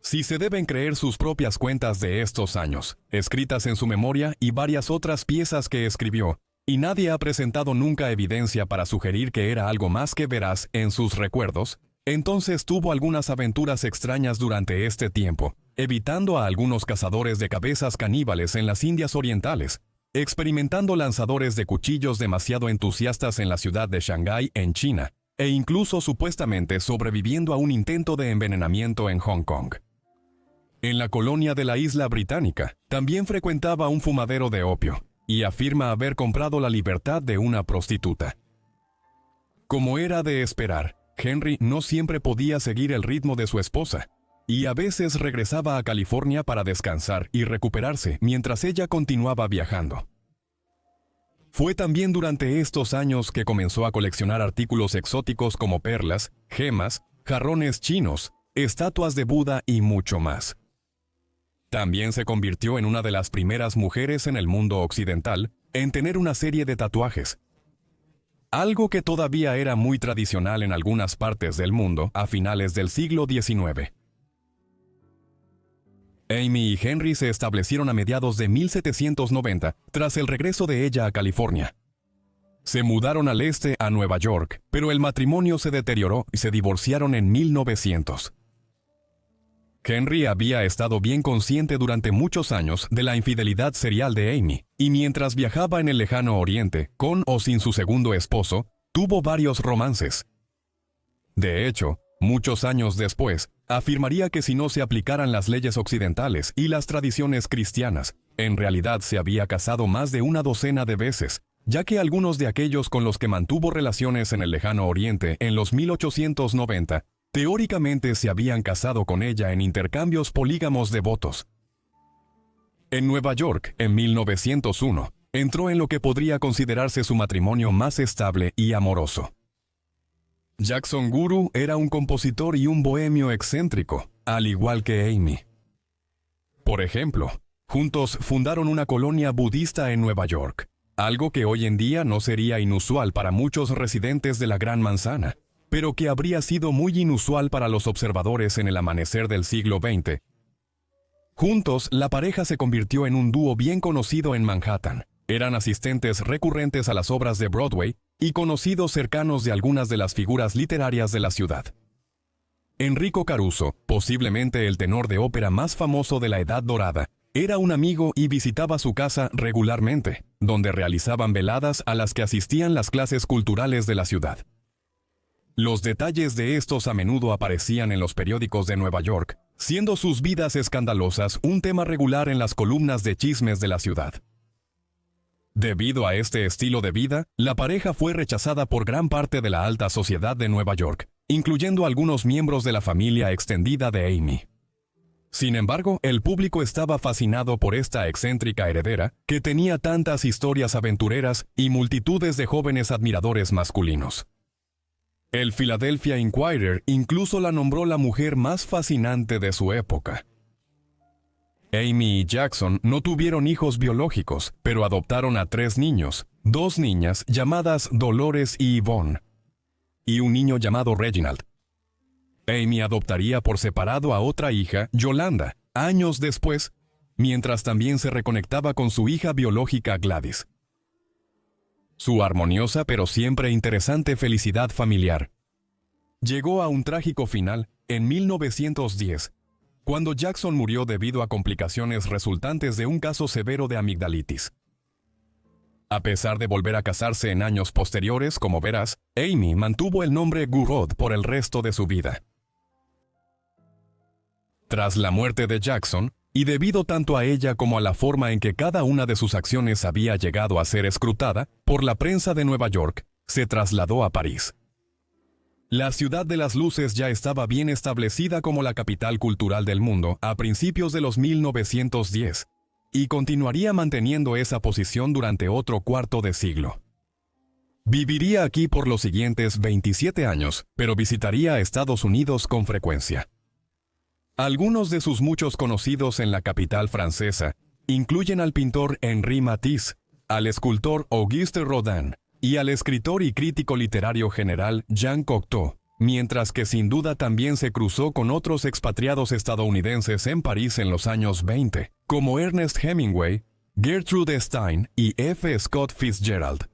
Si se deben creer sus propias cuentas de estos años, escritas en su memoria y varias otras piezas que escribió, y nadie ha presentado nunca evidencia para sugerir que era algo más que veraz en sus recuerdos, entonces tuvo algunas aventuras extrañas durante este tiempo, evitando a algunos cazadores de cabezas caníbales en las Indias Orientales, experimentando lanzadores de cuchillos demasiado entusiastas en la ciudad de Shanghái, en China, e incluso supuestamente sobreviviendo a un intento de envenenamiento en Hong Kong. En la colonia de la isla británica, también frecuentaba un fumadero de opio, y afirma haber comprado la libertad de una prostituta. Como era de esperar, Henry no siempre podía seguir el ritmo de su esposa, y a veces regresaba a California para descansar y recuperarse mientras ella continuaba viajando. Fue también durante estos años que comenzó a coleccionar artículos exóticos como perlas, gemas, jarrones chinos, estatuas de Buda y mucho más. También se convirtió en una de las primeras mujeres en el mundo occidental en tener una serie de tatuajes, algo que todavía era muy tradicional en algunas partes del mundo a finales del siglo XIX. Amy y Henry se establecieron a mediados de 1790 tras el regreso de ella a California. Se mudaron al este a Nueva York, pero el matrimonio se deterioró y se divorciaron en 1900. Henry había estado bien consciente durante muchos años de la infidelidad serial de Amy, y mientras viajaba en el lejano oriente, con o sin su segundo esposo, tuvo varios romances. De hecho, muchos años después, afirmaría que si no se aplicaran las leyes occidentales y las tradiciones cristianas, en realidad se había casado más de una docena de veces, ya que algunos de aquellos con los que mantuvo relaciones en el lejano oriente en los 1890, teóricamente se habían casado con ella en intercambios polígamos de votos. En Nueva York, en 1901, entró en lo que podría considerarse su matrimonio más estable y amoroso. Jackson Guru era un compositor y un bohemio excéntrico, al igual que Amy. Por ejemplo, juntos fundaron una colonia budista en Nueva York, algo que hoy en día no sería inusual para muchos residentes de la Gran Manzana, pero que habría sido muy inusual para los observadores en el amanecer del siglo XX. Juntos, la pareja se convirtió en un dúo bien conocido en Manhattan. Eran asistentes recurrentes a las obras de Broadway y conocidos cercanos de algunas de las figuras literarias de la ciudad. Enrico Caruso, posiblemente el tenor de ópera más famoso de la Edad Dorada, era un amigo y visitaba su casa regularmente, donde realizaban veladas a las que asistían las clases culturales de la ciudad. Los detalles de estos a menudo aparecían en los periódicos de Nueva York, siendo sus vidas escandalosas un tema regular en las columnas de chismes de la ciudad. Debido a este estilo de vida, la pareja fue rechazada por gran parte de la alta sociedad de Nueva York, incluyendo algunos miembros de la familia extendida de Amy. Sin embargo, el público estaba fascinado por esta excéntrica heredera, que tenía tantas historias aventureras y multitudes de jóvenes admiradores masculinos. El Philadelphia Inquirer incluso la nombró la mujer más fascinante de su época. Amy y Jackson no tuvieron hijos biológicos, pero adoptaron a 3 niños, 2 niñas llamadas Dolores y Yvonne, y un niño llamado Reginald. Amy adoptaría por separado a otra hija, Yolanda, años después, mientras también se reconectaba con su hija biológica Gladys. Su armoniosa pero siempre interesante felicidad familiar llegó a un trágico final en 1910, cuando Jackson murió debido a complicaciones resultantes de un caso severo de amigdalitis. A pesar de volver a casarse en años posteriores, como verás, Amy mantuvo el nombre Gouraud por el resto de su vida. Tras la muerte de Jackson, y debido tanto a ella como a la forma en que cada una de sus acciones había llegado a ser escrutada por la prensa de Nueva York, se trasladó a París. La ciudad de las luces ya estaba bien establecida como la capital cultural del mundo a principios de los 1910, y continuaría manteniendo esa posición durante otro cuarto de siglo. Viviría aquí por los siguientes 27 años, pero visitaría a Estados Unidos con frecuencia. Algunos de sus muchos conocidos en la capital francesa incluyen al pintor Henri Matisse, al escultor Auguste Rodin y al escritor y crítico literario general Jean Cocteau, mientras que sin duda también se cruzó con otros expatriados estadounidenses en París en los años 20, como Ernest Hemingway, Gertrude Stein y F. Scott Fitzgerald.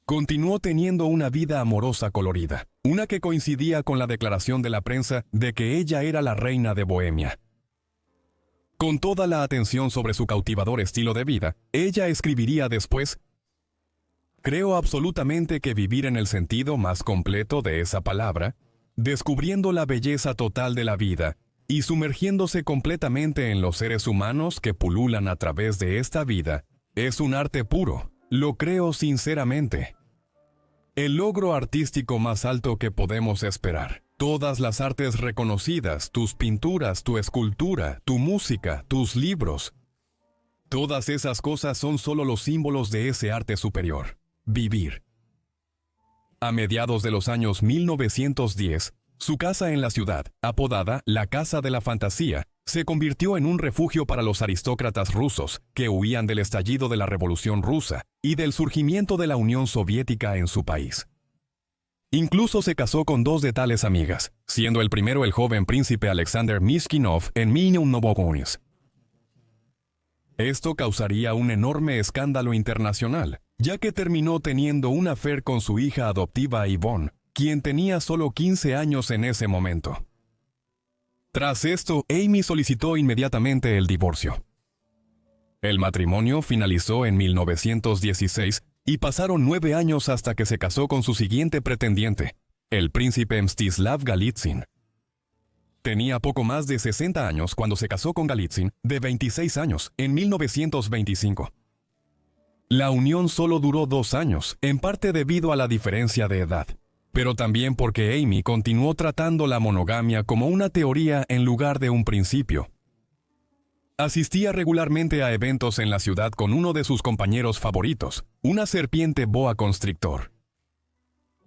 Continuó teniendo una vida amorosa colorida, una que coincidía con la declaración de la prensa de que ella era la reina de Bohemia. Con toda la atención sobre su cautivador estilo de vida, ella escribiría después: "Creo absolutamente que vivir en el sentido más completo de esa palabra, descubriendo la belleza total de la vida y sumergiéndose completamente en los seres humanos que pululan a través de esta vida, es un arte puro, lo creo sinceramente. El logro artístico más alto que podemos esperar. Todas las artes reconocidas, tus pinturas, tu escultura, tu música, tus libros, todas esas cosas son solo los símbolos de ese arte superior. Vivir". A mediados de los años 1910, su casa en la ciudad, apodada la Casa de la Fantasía, se convirtió en un refugio para los aristócratas rusos que huían del estallido de la Revolución Rusa y del surgimiento de la Unión Soviética en su país. Incluso se casó con dos de tales amigas, siendo el primero el joven príncipe Alexander Mishkinov en Nizhny Esto causaría un enorme escándalo internacional, ya que terminó teniendo un affair con su hija adoptiva Yvonne, quien tenía solo 15 años en ese momento. Tras esto, Amy solicitó inmediatamente el divorcio. El matrimonio finalizó en 1916 y pasaron 9 años hasta que se casó con su siguiente pretendiente, el príncipe Mstislav Golitsyn. Tenía poco más de 60 años cuando se casó con Golitsyn, de 26 años, en 1925. La unión solo duró 2 años, en parte debido a la diferencia de edad, pero también porque Amy continuó tratando la monogamia como una teoría en lugar de un principio. Asistía regularmente a eventos en la ciudad con uno de sus compañeros favoritos, una serpiente boa constrictor.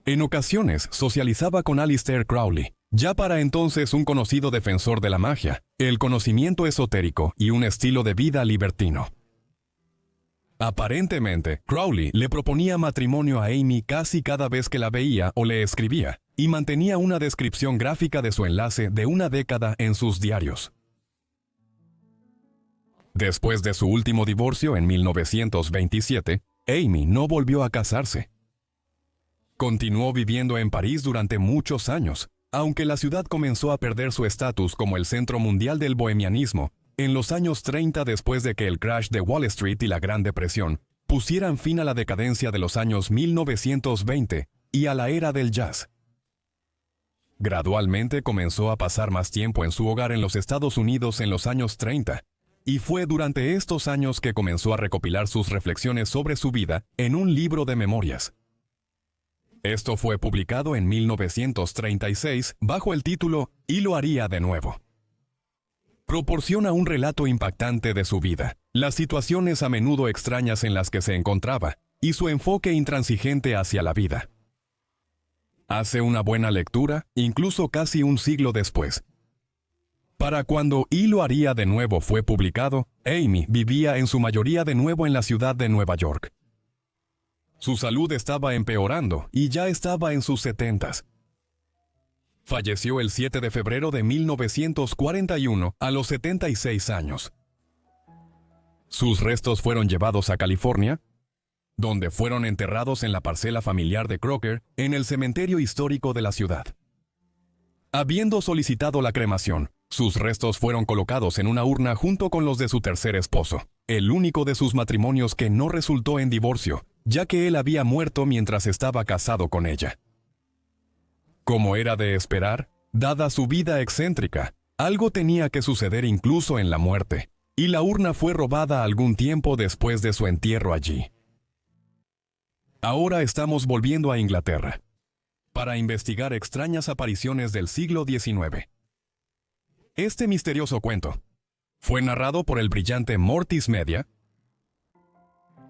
En ocasiones socializaba con Aleister Crowley, ya para entonces un conocido defensor de la magia, el conocimiento esotérico y un estilo de vida libertino. Aparentemente, Crowley le proponía matrimonio a Amy casi cada vez que la veía o le escribía, y mantenía una descripción gráfica de su enlace de una década en sus diarios. Después de su último divorcio en 1927, Amy no volvió a casarse. Continuó viviendo en París durante muchos años, aunque la ciudad comenzó a perder su estatus como el centro mundial del bohemianismo en los años 30 después de que el crash de Wall Street y la Gran Depresión pusieran fin a la decadencia de los años 1920 y a la era del jazz. Gradualmente comenzó a pasar más tiempo en su hogar en los Estados Unidos en los años 30, y fue durante estos años que comenzó a recopilar sus reflexiones sobre su vida en un libro de memorias. Esto fue publicado en 1936 bajo el título "Y lo haría de nuevo". Proporciona un relato impactante de su vida, las situaciones a menudo extrañas en las que se encontraba y su enfoque intransigente hacia la vida. Hace una buena lectura, incluso casi un siglo después. Para cuando "Y lo haría de nuevo" fue publicado, Amy vivía en su mayoría de nuevo en la ciudad de Nueva York. Su salud estaba empeorando y ya estaba en sus 70s. Falleció el 7 de febrero de 1941 a los 76 años. Sus restos fueron llevados a California, donde fueron enterrados en la parcela familiar de Crocker, en el cementerio histórico de la ciudad. Habiendo solicitado la cremación, sus restos fueron colocados en una urna junto con los de su tercer esposo, el único de sus matrimonios que no resultó en divorcio, ya que él había muerto mientras estaba casado con ella. Como era de esperar, dada su vida excéntrica, Algo tenía que suceder incluso en la muerte, y la urna fue robada algún tiempo después de su entierro allí. Ahora estamos volviendo a Inglaterra para investigar extrañas apariciones del siglo XIX. Este misterioso cuento fue narrado por el brillante Mortis Media.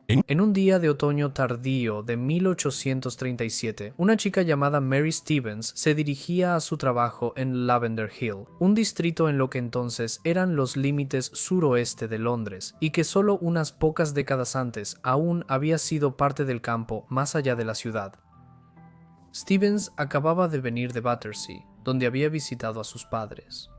En un día de otoño tardío de 1837, una chica llamada Mary Stevens se dirigía a su trabajo en Lavender Hill, un distrito en lo que entonces eran los límites suroeste de Londres, y que solo unas pocas décadas antes aún había sido parte del campo más allá de la ciudad. Stevens acababa de venir de Battersea, donde había visitado a sus padres.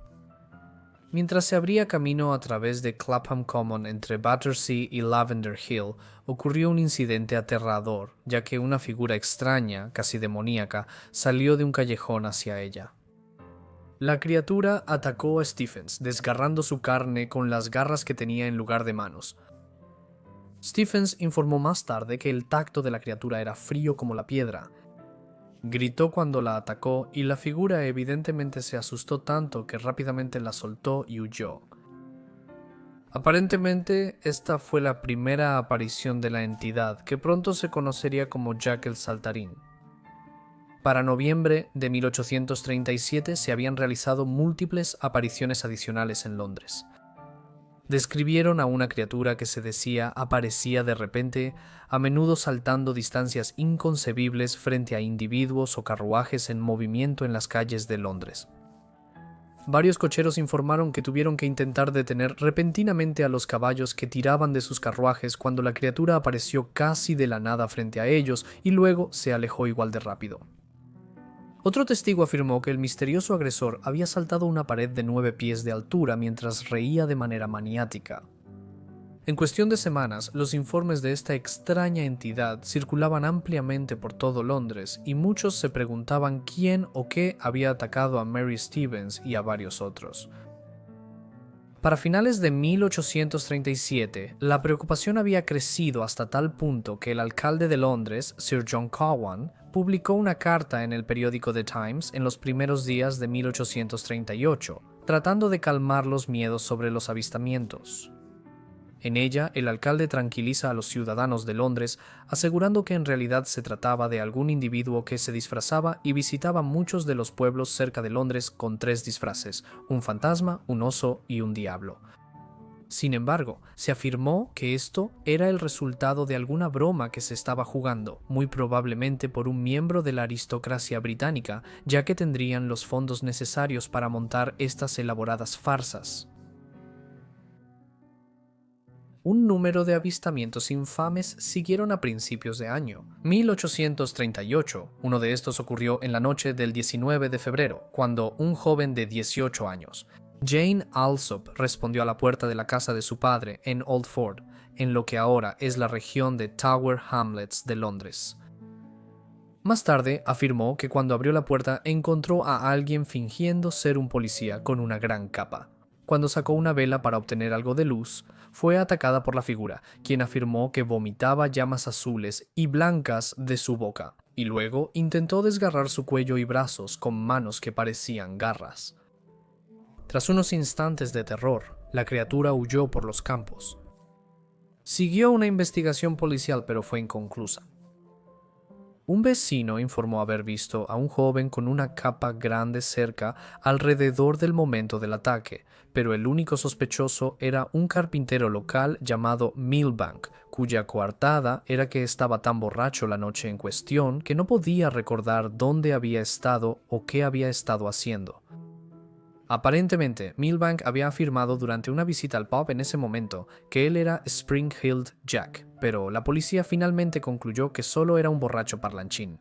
Mientras se abría camino a través de Clapham Common entre Battersea y Lavender Hill, ocurrió un incidente aterrador, ya que una figura extraña, casi demoníaca, salió de un callejón hacia ella. La criatura atacó a Stephens, desgarrando su carne con las garras que tenía en lugar de manos. Stephens informó más tarde que el tacto de la criatura era frío como la piedra. Gritó cuando la atacó y la figura evidentemente se asustó tanto que rápidamente la soltó y huyó. Aparentemente, esta fue la primera aparición de la entidad, que pronto se conocería como Jack el Saltarín. Para noviembre de 1837 se habían realizado múltiples apariciones adicionales en Londres. Describieron a una criatura que se decía aparecía de repente, a menudo saltando distancias inconcebibles frente a individuos o carruajes en movimiento en las calles de Londres. Varios cocheros informaron que tuvieron que intentar detener repentinamente a los caballos que tiraban de sus carruajes cuando la criatura apareció casi de la nada frente a ellos y luego se alejó igual de rápido. Otro testigo afirmó que el misterioso agresor había saltado una pared de 9 pies de altura mientras reía de manera maniática. En cuestión de semanas, los informes de esta extraña entidad circulaban ampliamente por todo Londres y muchos se preguntaban quién o qué había atacado a Mary Stevens y a varios otros. Para finales de 1837, la preocupación había crecido hasta tal punto que el alcalde de Londres, Sir John Cowan, publicó una carta en el periódico The Times en los primeros días de 1838, tratando de calmar los miedos sobre los avistamientos. En ella, el alcalde tranquiliza a los ciudadanos de Londres, asegurando que en realidad se trataba de algún individuo que se disfrazaba y visitaba muchos de los pueblos cerca de Londres con 3 disfraces: un fantasma, un oso y un diablo. Sin embargo, se afirmó que esto era el resultado de alguna broma que se estaba jugando, muy probablemente por un miembro de la aristocracia británica, ya que tendrían los fondos necesarios para montar estas elaboradas farsas. Un número de avistamientos infames siguieron a principios de año. 1838, uno de estos ocurrió en la noche del 19 de febrero, cuando un joven de 18 años, Jane Alsop, respondió a la puerta de la casa de su padre en Old Ford, en lo que ahora es la región de Tower Hamlets de Londres. Más tarde afirmó que cuando abrió la puerta encontró a alguien fingiendo ser un policía con una gran capa. Cuando sacó una vela para obtener algo de luz, fue atacada por la figura, quien afirmó que vomitaba llamas azules y blancas de su boca, y luego intentó desgarrar su cuello y brazos con manos que parecían garras. Tras unos instantes de terror, la criatura huyó por los campos. Siguió una investigación policial, pero fue inconclusa. Un vecino informó haber visto a un joven con una capa grande cerca alrededor del momento del ataque, pero el único sospechoso era un carpintero local llamado Milbank, cuya coartada era que estaba tan borracho la noche en cuestión que no podía recordar dónde había estado o qué había estado haciendo. Aparentemente, Milbank había afirmado durante una visita al pub en ese momento que él era Spring-Heeled Jack, pero la policía finalmente concluyó que solo era un borracho parlanchín.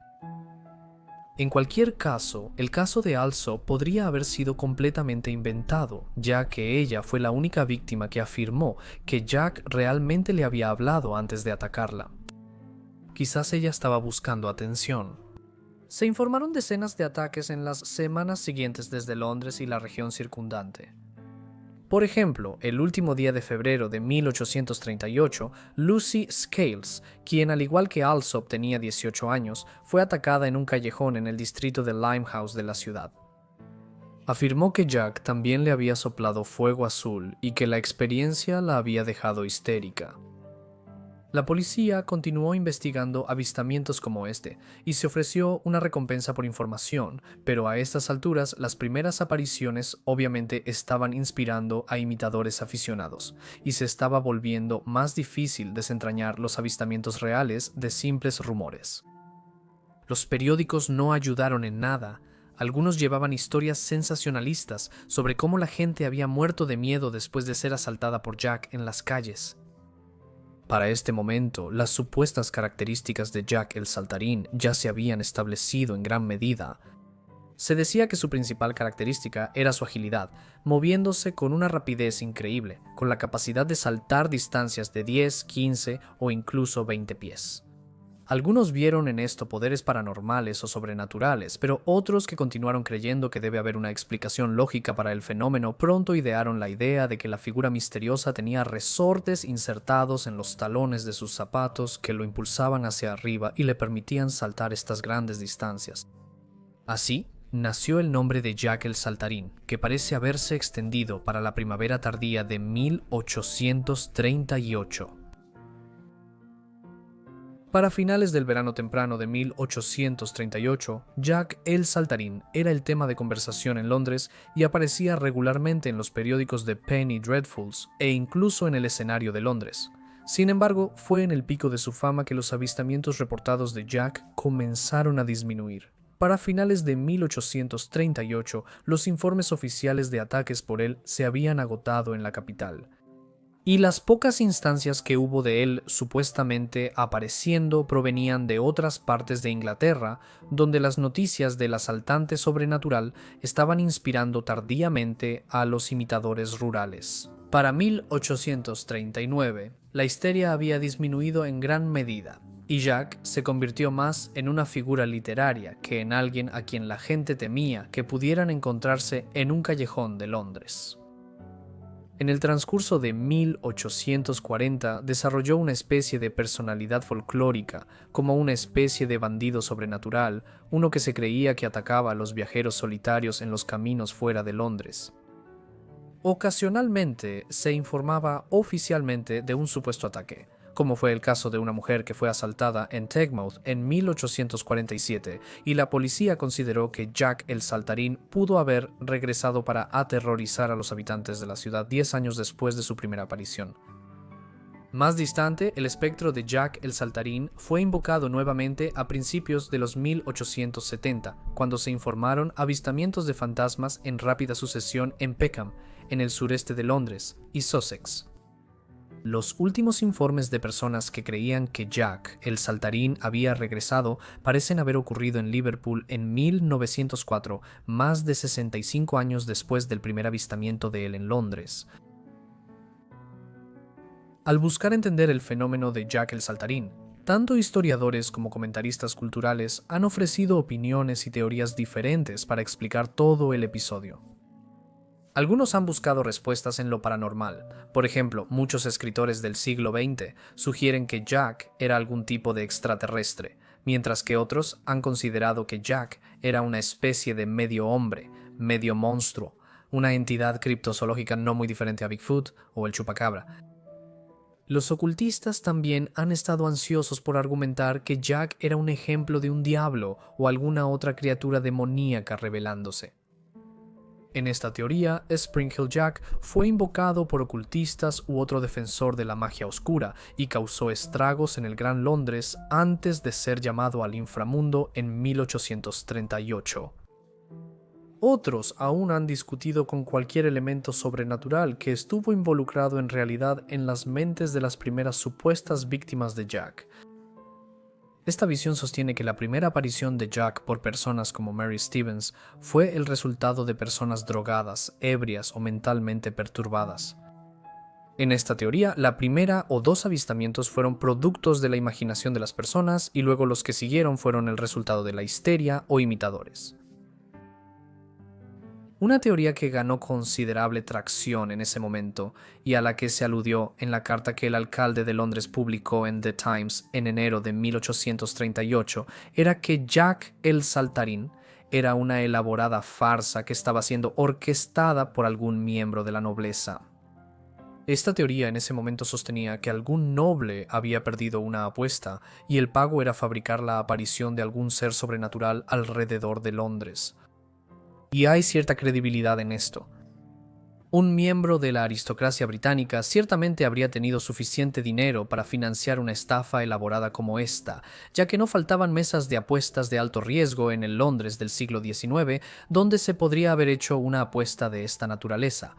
En cualquier caso, el caso de Alsop podría haber sido completamente inventado, ya que ella fue la única víctima que afirmó que Jack realmente le había hablado antes de atacarla. Quizás ella estaba buscando atención. Se informaron decenas de ataques en las semanas siguientes desde Londres y la región circundante. Por ejemplo, el último día de febrero de 1838, Lucy Scales, quien al igual que Alsop tenía 18 años, fue atacada en un callejón en el distrito de Limehouse de la ciudad. Afirmó que Jack también le había soplado fuego azul y que la experiencia la había dejado histérica. La policía continuó investigando avistamientos como este y se ofreció una recompensa por información, pero a estas alturas las primeras apariciones obviamente estaban inspirando a imitadores aficionados y se estaba volviendo más difícil desentrañar los avistamientos reales de simples rumores. Los periódicos no ayudaron en nada. Algunos llevaban historias sensacionalistas sobre cómo la gente había muerto de miedo después de ser asaltada por Jack en las calles. Para este momento, las supuestas características de Jack el Saltarín ya se habían establecido en gran medida. Se decía que su principal característica era su agilidad, moviéndose con una rapidez increíble, con la capacidad de saltar distancias de 10, 15 o incluso 20 pies. Algunos vieron en esto poderes paranormales o sobrenaturales, pero otros que continuaron creyendo que debe haber una explicación lógica para el fenómeno pronto idearon la idea de que la figura misteriosa tenía resortes insertados en los talones de sus zapatos que lo impulsaban hacia arriba y le permitían saltar estas grandes distancias. Así, nació el nombre de Jack el Saltarín, que parece haberse extendido para la primavera tardía de 1838. Para finales del verano temprano de 1838, Jack el Saltarín era el tema de conversación en Londres y aparecía regularmente en los periódicos de Penny Dreadfuls e incluso en el escenario de Londres. Sin embargo, fue en el pico de su fama que los avistamientos reportados de Jack comenzaron a disminuir. Para finales de 1838, los informes oficiales de ataques por él se habían agotado en la capital. Y las pocas instancias que hubo de él supuestamente apareciendo provenían de otras partes de Inglaterra, donde las noticias del asaltante sobrenatural estaban inspirando tardíamente a los imitadores rurales. Para 1839, la histeria había disminuido en gran medida, y Jack se convirtió más en una figura literaria que en alguien a quien la gente temía que pudieran encontrarse en un callejón de Londres. En el transcurso de 1840 desarrolló una especie de personalidad folclórica, como una especie de bandido sobrenatural, uno que se creía que atacaba a los viajeros solitarios en los caminos fuera de Londres. Ocasionalmente se informaba oficialmente de un supuesto ataque, como fue el caso de una mujer que fue asaltada en Teignmouth en 1847, y la policía consideró que Jack el Saltarín pudo haber regresado para aterrorizar a los habitantes de la ciudad 10 años después de su primera aparición. Más distante, el espectro de Jack el Saltarín fue invocado nuevamente a principios de los 1870, cuando se informaron avistamientos de fantasmas en rápida sucesión en Peckham, en el sureste de Londres, y Sussex. Los últimos informes de personas que creían que Jack el Saltarín había regresado parecen haber ocurrido en Liverpool en 1904, más de 65 años después del primer avistamiento de él en Londres. Al buscar entender el fenómeno de Jack el Saltarín, tanto historiadores como comentaristas culturales han ofrecido opiniones y teorías diferentes para explicar todo el episodio. Algunos han buscado respuestas en lo paranormal. Por ejemplo, muchos escritores del siglo XX sugieren que Jack era algún tipo de extraterrestre, mientras que otros han considerado que Jack era una especie de medio hombre, medio monstruo, una entidad criptozoológica no muy diferente a Bigfoot o el chupacabra. Los ocultistas también han estado ansiosos por argumentar que Jack era un ejemplo de un diablo o alguna otra criatura demoníaca revelándose. En esta teoría, Spring-Heel Jack fue invocado por ocultistas u otro defensor de la magia oscura y causó estragos en el Gran Londres antes de ser llamado al inframundo en 1838. Otros aún han discutido con cualquier elemento sobrenatural que estuvo involucrado en realidad en las mentes de las primeras supuestas víctimas de Jack. Esta visión sostiene que la primera aparición de Jack por personas como Mary Stevens fue el resultado de personas drogadas, ebrias o mentalmente perturbadas. En esta teoría, la primera o dos avistamientos fueron productos de la imaginación de las personas y luego los que siguieron fueron el resultado de la histeria o imitadores. Una teoría que ganó considerable tracción en ese momento y a la que se aludió en la carta que el alcalde de Londres publicó en The Times en enero de 1838 era que Jack el Saltarín era una elaborada farsa que estaba siendo orquestada por algún miembro de la nobleza. Esta teoría en ese momento sostenía que algún noble había perdido una apuesta y el pago era fabricar la aparición de algún ser sobrenatural alrededor de Londres. Y hay cierta credibilidad en esto. Un miembro de la aristocracia británica ciertamente habría tenido suficiente dinero para financiar una estafa elaborada como esta, ya que no faltaban mesas de apuestas de alto riesgo en el Londres del siglo XIX donde se podría haber hecho una apuesta de esta naturaleza.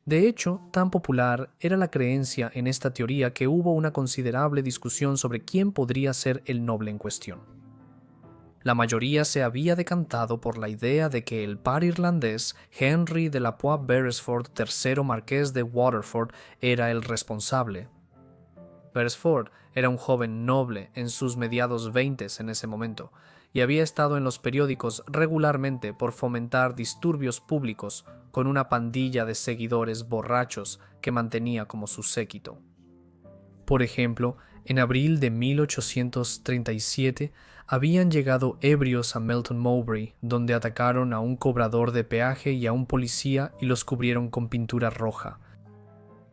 De hecho, tan popular era la creencia en esta teoría que hubo una considerable discusión sobre quién podría ser el noble en cuestión. La mayoría se había decantado por la idea de que el par irlandés Henry de la Poix Beresford, tercero marqués de Waterford, era el responsable. Beresford era un joven noble en sus mediados veintes en ese momento, y había estado en los periódicos regularmente por fomentar disturbios públicos con una pandilla de seguidores borrachos que mantenía como su séquito. Por ejemplo, en abril de 1837 habían llegado ebrios a Melton Mowbray, donde atacaron a un cobrador de peaje y a un policía y los cubrieron con pintura roja.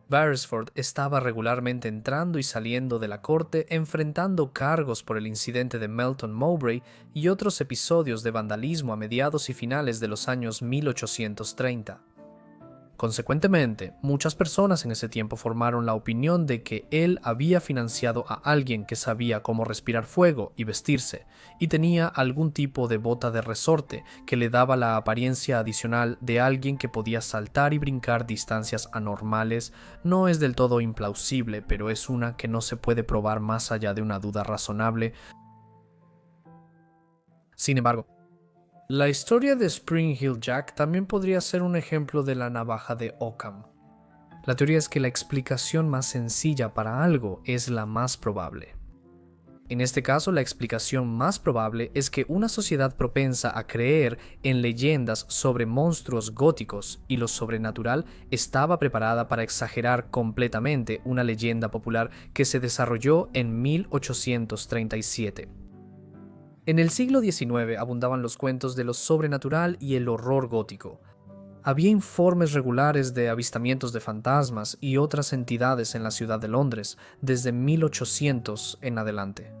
Beresford estaba regularmente entrando y saliendo de la corte, enfrentando cargos por el incidente de Melton Mowbray y otros episodios de vandalismo a mediados y finales de los años 1830. Consecuentemente, muchas personas en ese tiempo formaron la opinión de que él había financiado a alguien que sabía cómo respirar fuego y vestirse, y tenía algún tipo de bota de resorte que le daba la apariencia adicional de alguien que podía saltar y brincar distancias anormales. No es del todo implausible, pero es una que no se puede probar más allá de una duda razonable. Sin embargo, la historia de Spring Hill Jack también podría ser un ejemplo de la navaja de Occam. La teoría es que la explicación más sencilla para algo es la más probable. En este caso, la explicación más probable es que una sociedad propensa a creer en leyendas sobre monstruos góticos y lo sobrenatural estaba preparada para exagerar completamente una leyenda popular que se desarrolló en 1837. En el siglo XIX abundaban los cuentos de lo sobrenatural y el horror gótico. Había informes regulares de avistamientos de fantasmas y otras entidades en la ciudad de Londres desde 1800 en adelante.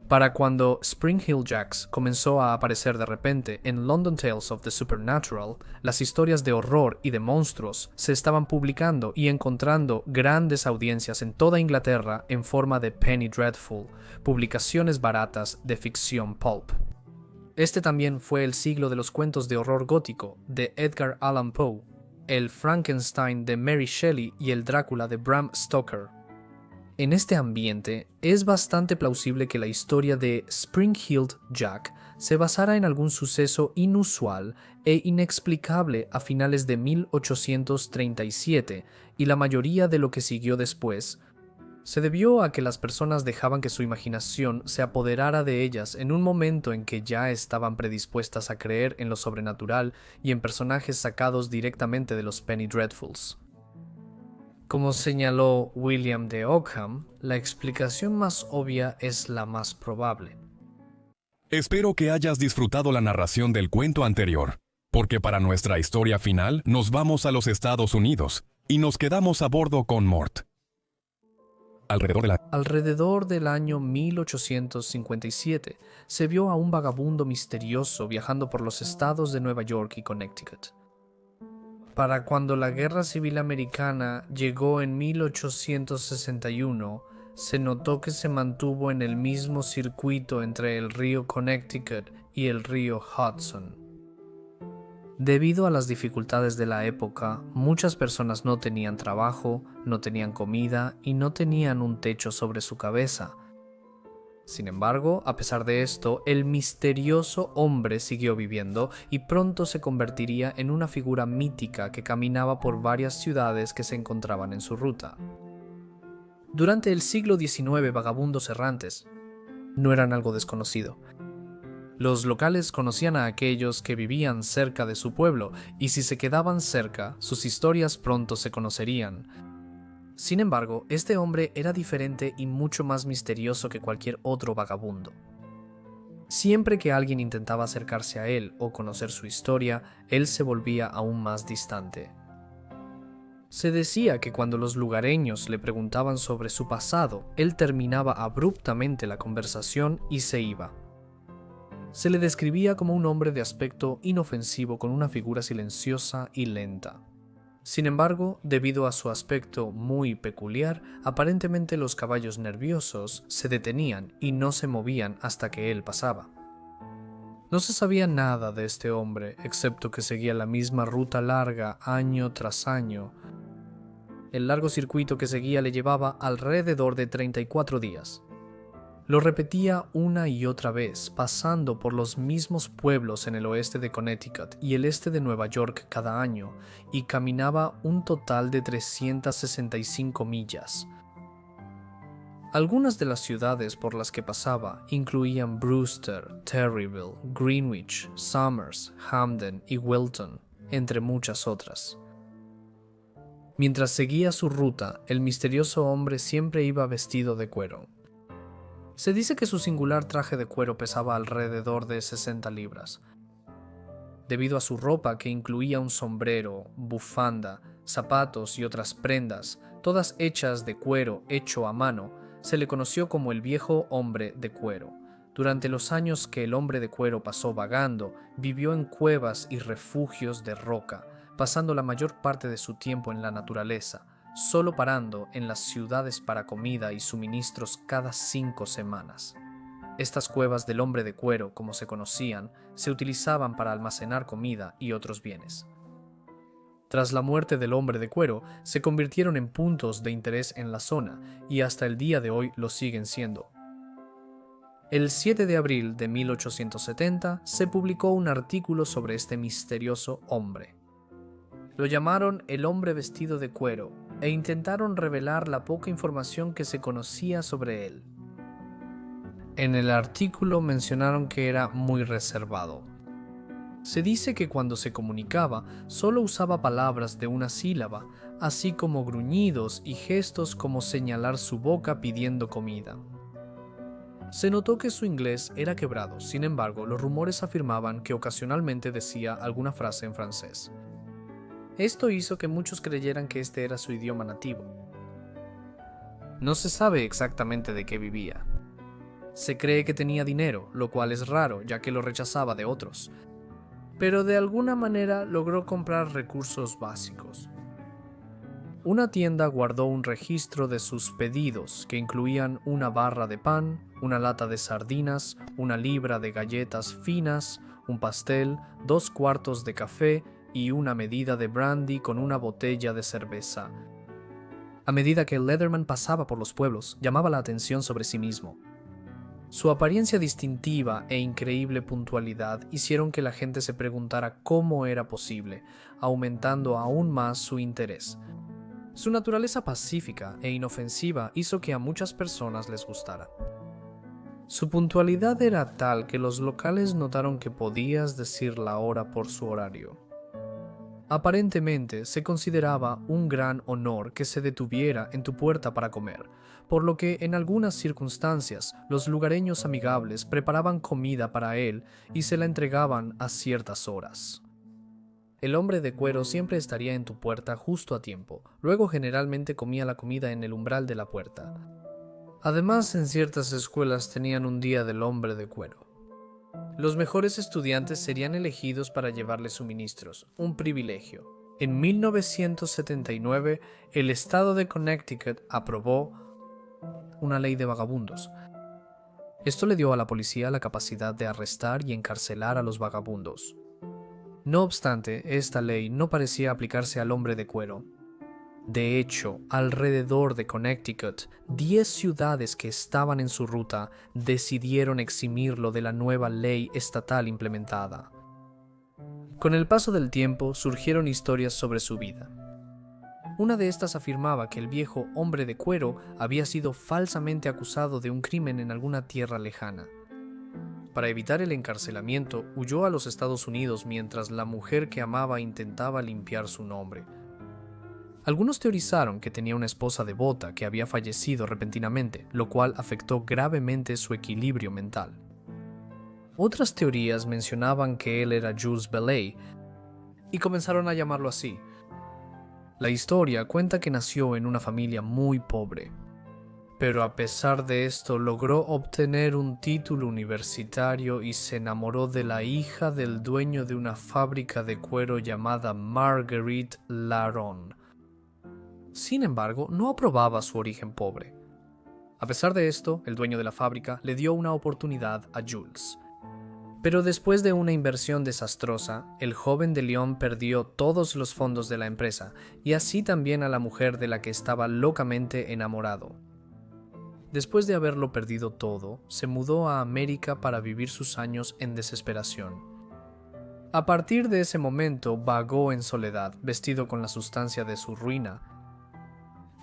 Para cuando Spring Hill Jacks comenzó a aparecer de repente en London Tales of the Supernatural, las historias de horror y de monstruos se estaban publicando y encontrando grandes audiencias en toda Inglaterra en forma de Penny Dreadful, publicaciones baratas de ficción pulp. Este también fue el siglo de los cuentos de horror gótico de Edgar Allan Poe, el Frankenstein de Mary Shelley y el Drácula de Bram Stoker. En este ambiente, es bastante plausible que la historia de Spring Hill Jack se basara en algún suceso inusual e inexplicable a finales de 1837, y la mayoría de lo que siguió después se debió a que las personas dejaban que su imaginación se apoderara de ellas en un momento en que ya estaban predispuestas a creer en lo sobrenatural y en personajes sacados directamente de los Penny Dreadfuls. Como señaló William de Ockham, la explicación más obvia es la más probable. Espero que hayas disfrutado la narración del cuento anterior, porque para nuestra historia final nos vamos a los Estados Unidos y nos quedamos a bordo con Mort. Alrededor del año 1857 se vio a un vagabundo misterioso viajando por los estados de Nueva York y Connecticut. Para cuando la Guerra Civil Americana llegó en 1861, se notó que se mantuvo en el mismo circuito entre el río Connecticut y el río Hudson. Debido a las dificultades de la época, muchas personas no tenían trabajo, no tenían comida y no tenían un techo sobre su cabeza. Sin embargo, a pesar de esto, el misterioso hombre siguió viviendo y pronto se convertiría en una figura mítica que caminaba por varias ciudades que se encontraban en su ruta. Durante el siglo XIX, vagabundos errantes no eran algo desconocido. Los locales conocían a aquellos que vivían cerca de su pueblo, y si se quedaban cerca, sus historias pronto se conocerían. Sin embargo, este hombre era diferente y mucho más misterioso que cualquier otro vagabundo. Siempre que alguien intentaba acercarse a él o conocer su historia, él se volvía aún más distante. Se decía que cuando los lugareños le preguntaban sobre su pasado, él terminaba abruptamente la conversación y se iba. Se le describía como un hombre de aspecto inofensivo con una figura silenciosa y lenta. Sin embargo, debido a su aspecto muy peculiar, aparentemente los caballos nerviosos se detenían y no se movían hasta que él pasaba. No se sabía nada de este hombre, excepto que seguía la misma ruta larga año tras año. El largo circuito que seguía le llevaba alrededor de 34 días. Lo repetía una y otra vez, pasando por los mismos pueblos en el oeste de Connecticut y el este de Nueva York cada año, y caminaba un total de 365 millas. Algunas de las ciudades por las que pasaba incluían Brewster, Terryville, Greenwich, Somers, Hamden y Wilton, entre muchas otras. Mientras seguía su ruta, el misterioso hombre siempre iba vestido de cuero. Se dice que su singular traje de cuero pesaba alrededor de 60 libras. Debido a su ropa, que incluía un sombrero, bufanda, zapatos y otras prendas, todas hechas de cuero hecho a mano, se le conoció como el viejo hombre de cuero. Durante los años que el hombre de cuero pasó vagando, vivió en cuevas y refugios de roca, pasando la mayor parte de su tiempo en la naturaleza, solo parando en las ciudades para comida y suministros cada 5 semanas. Estas cuevas del hombre de cuero, como se conocían, se utilizaban para almacenar comida y otros bienes. Tras la muerte del hombre de cuero, se convirtieron en puntos de interés en la zona y hasta el día de hoy lo siguen siendo. El 7 de abril de 1870 se publicó un artículo sobre este misterioso hombre. Lo llamaron el hombre vestido de cuero e intentaron revelar la poca información que se conocía sobre él. En el artículo mencionaron que era muy reservado. Se dice que cuando se comunicaba solo usaba palabras de una sílaba, así como gruñidos y gestos como señalar su boca pidiendo comida. Se notó que su inglés era quebrado, sin embargo, los rumores afirmaban que ocasionalmente decía alguna frase en francés. Esto hizo que muchos creyeran que este era su idioma nativo. No se sabe exactamente de qué vivía. Se cree que tenía dinero, lo cual es raro, ya que lo rechazaba de otros, pero de alguna manera logró comprar recursos básicos. Una tienda guardó un registro de sus pedidos, que incluían una barra de pan, una lata de sardinas, una libra de galletas finas, un pastel, 2 cuartos de café y una medida de brandy con una botella de cerveza. A medida que Leatherman pasaba por los pueblos, llamaba la atención sobre sí mismo. Su apariencia distintiva e increíble puntualidad hicieron que la gente se preguntara cómo era posible, aumentando aún más su interés. Su naturaleza pacífica e inofensiva hizo que a muchas personas les gustara. Su puntualidad era tal que los locales notaron que podías decir la hora por su horario. Aparentemente se consideraba un gran honor que se detuviera en tu puerta para comer, por lo que en algunas circunstancias los lugareños amigables preparaban comida para él y se la entregaban a ciertas horas. El hombre de cuero siempre estaría en tu puerta justo a tiempo, luego generalmente comía la comida en el umbral de la puerta. Además, en ciertas escuelas tenían un día del hombre de cuero. Los mejores estudiantes serían elegidos para llevarle suministros, un privilegio. En 1979, el estado de Connecticut aprobó una ley de vagabundos. Esto le dio a la policía la capacidad de arrestar y encarcelar a los vagabundos. No obstante, esta ley no parecía aplicarse al hombre de cuero. De hecho, alrededor de Connecticut, 10 ciudades que estaban en su ruta decidieron eximirlo de la nueva ley estatal implementada. Con el paso del tiempo surgieron historias sobre su vida. Una de estas afirmaba que el viejo hombre de cuero había sido falsamente acusado de un crimen en alguna tierra lejana. Para evitar el encarcelamiento, huyó a los Estados Unidos mientras la mujer que amaba intentaba limpiar su nombre. Algunos teorizaron que tenía una esposa devota que había fallecido repentinamente, lo cual afectó gravemente su equilibrio mental. Otras teorías mencionaban que él era Jules Bellay y comenzaron a llamarlo así. La historia cuenta que nació en una familia muy pobre, pero a pesar de esto logró obtener un título universitario y se enamoró de la hija del dueño de una fábrica de cuero llamada Marguerite Laron. Sin embargo, no aprobaba su origen pobre. A pesar de esto, el dueño de la fábrica le dio una oportunidad a Jules. Pero después de una inversión desastrosa, el joven de Lyon perdió todos los fondos de la empresa y así también a la mujer de la que estaba locamente enamorado. Después de haberlo perdido todo, se mudó a América para vivir sus años en desesperación. A partir de ese momento vagó en soledad, vestido con la sustancia de su ruina.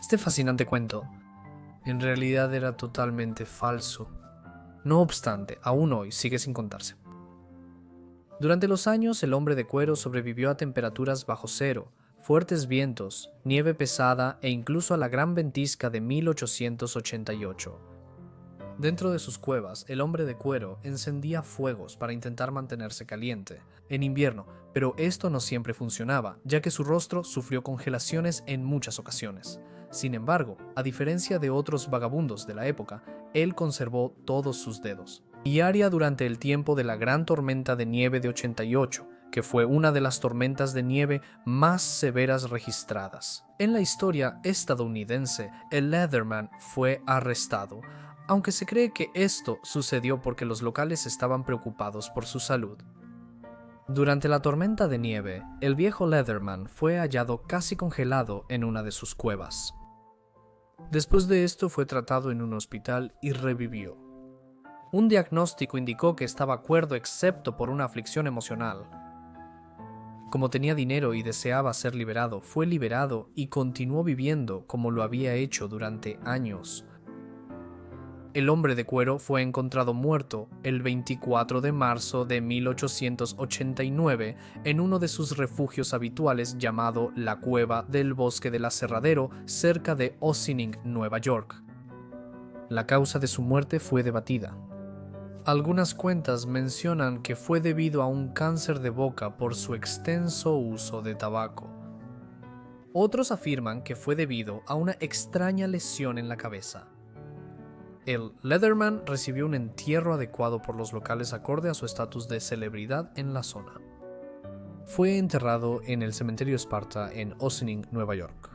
Este fascinante cuento, en realidad era totalmente falso. No obstante, aún hoy sigue sin contarse. Durante los años, el hombre de cuero sobrevivió a temperaturas bajo cero, fuertes vientos, nieve pesada e incluso a la gran ventisca de 1888. Dentro de sus cuevas, el hombre de cuero encendía fuegos para intentar mantenerse caliente en invierno, pero esto no siempre funcionaba, ya que su rostro sufrió congelaciones en muchas ocasiones. Sin embargo, a diferencia de otros vagabundos de la época, él conservó todos sus dedos. Diaria durante el tiempo de la gran tormenta de nieve de 88, que fue una de las tormentas de nieve más severas registradas. En la historia estadounidense, el Leatherman fue arrestado, aunque se cree que esto sucedió porque los locales estaban preocupados por su salud. Durante la tormenta de nieve, el viejo Leatherman fue hallado casi congelado en una de sus cuevas. Después de esto fue tratado en un hospital y revivió. Un diagnóstico indicó que estaba cuerdo excepto por una aflicción emocional. Como tenía dinero y deseaba ser liberado, fue liberado y continuó viviendo como lo había hecho durante años. El hombre de cuero fue encontrado muerto el 24 de marzo de 1889 en uno de sus refugios habituales llamado la Cueva del Bosque del Aserradero, cerca de Ossining, Nueva York. La causa de su muerte fue debatida. Algunas cuentas mencionan que fue debido a un cáncer de boca por su extenso uso de tabaco. Otros afirman que fue debido a una extraña lesión en la cabeza. El Leatherman recibió un entierro adecuado por los locales acorde a su estatus de celebridad en la zona. Fue enterrado en el cementerio Sparta en Ossining, Nueva York.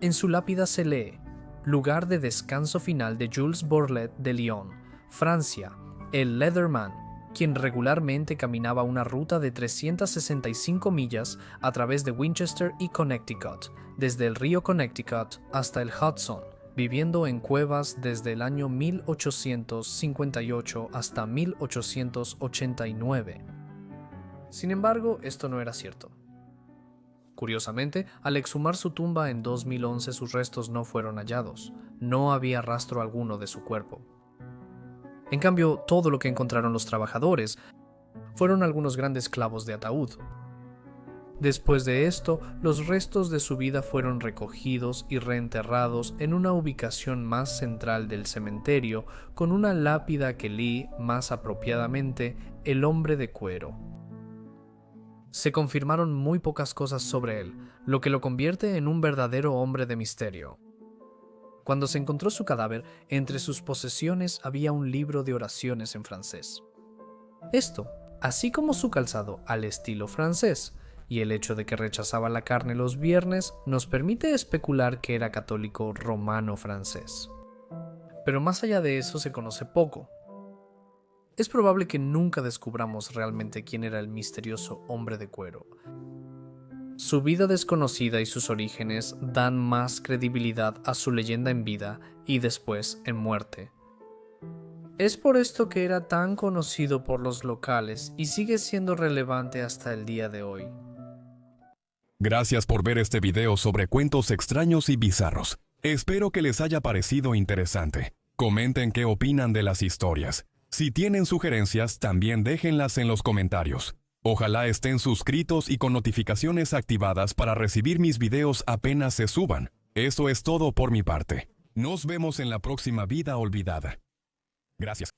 En su lápida se lee: lugar de descanso final de Jules Borlet de Lyon, Francia, el Leatherman, quien regularmente caminaba una ruta de 365 millas a través de Winchester y Connecticut, desde el río Connecticut hasta el Hudson, viviendo en cuevas desde el año 1858 hasta 1889. Sin embargo, esto no era cierto. Curiosamente, al exhumar su tumba en 2011 sus restos no fueron hallados. No había rastro alguno de su cuerpo. En cambio, todo lo que encontraron los trabajadores fueron algunos grandes clavos de ataúd. Después de esto, los restos de su vida fueron recogidos y reenterrados en una ubicación más central del cementerio, con una lápida que lee más apropiadamente El hombre de cuero. Se confirmaron muy pocas cosas sobre él, lo que lo convierte en un verdadero hombre de misterio. Cuando se encontró su cadáver, entre sus posesiones había un libro de oraciones en francés. Esto, así como su calzado al estilo francés, y el hecho de que rechazaba la carne los viernes, nos permite especular que era católico romano-francés. Pero más allá de eso se conoce poco. Es probable que nunca descubramos realmente quién era el misterioso hombre de cuero. Su vida desconocida y sus orígenes dan más credibilidad a su leyenda en vida y después en muerte. Es por esto que era tan conocido por los locales y sigue siendo relevante hasta el día de hoy. Gracias por ver este video sobre cuentos extraños y bizarros. Espero que les haya parecido interesante. Comenten qué opinan de las historias. Si tienen sugerencias, también déjenlas en los comentarios. Ojalá estén suscritos y con notificaciones activadas para recibir mis videos apenas se suban. Eso es todo por mi parte. Nos vemos en la próxima vida olvidada. Gracias.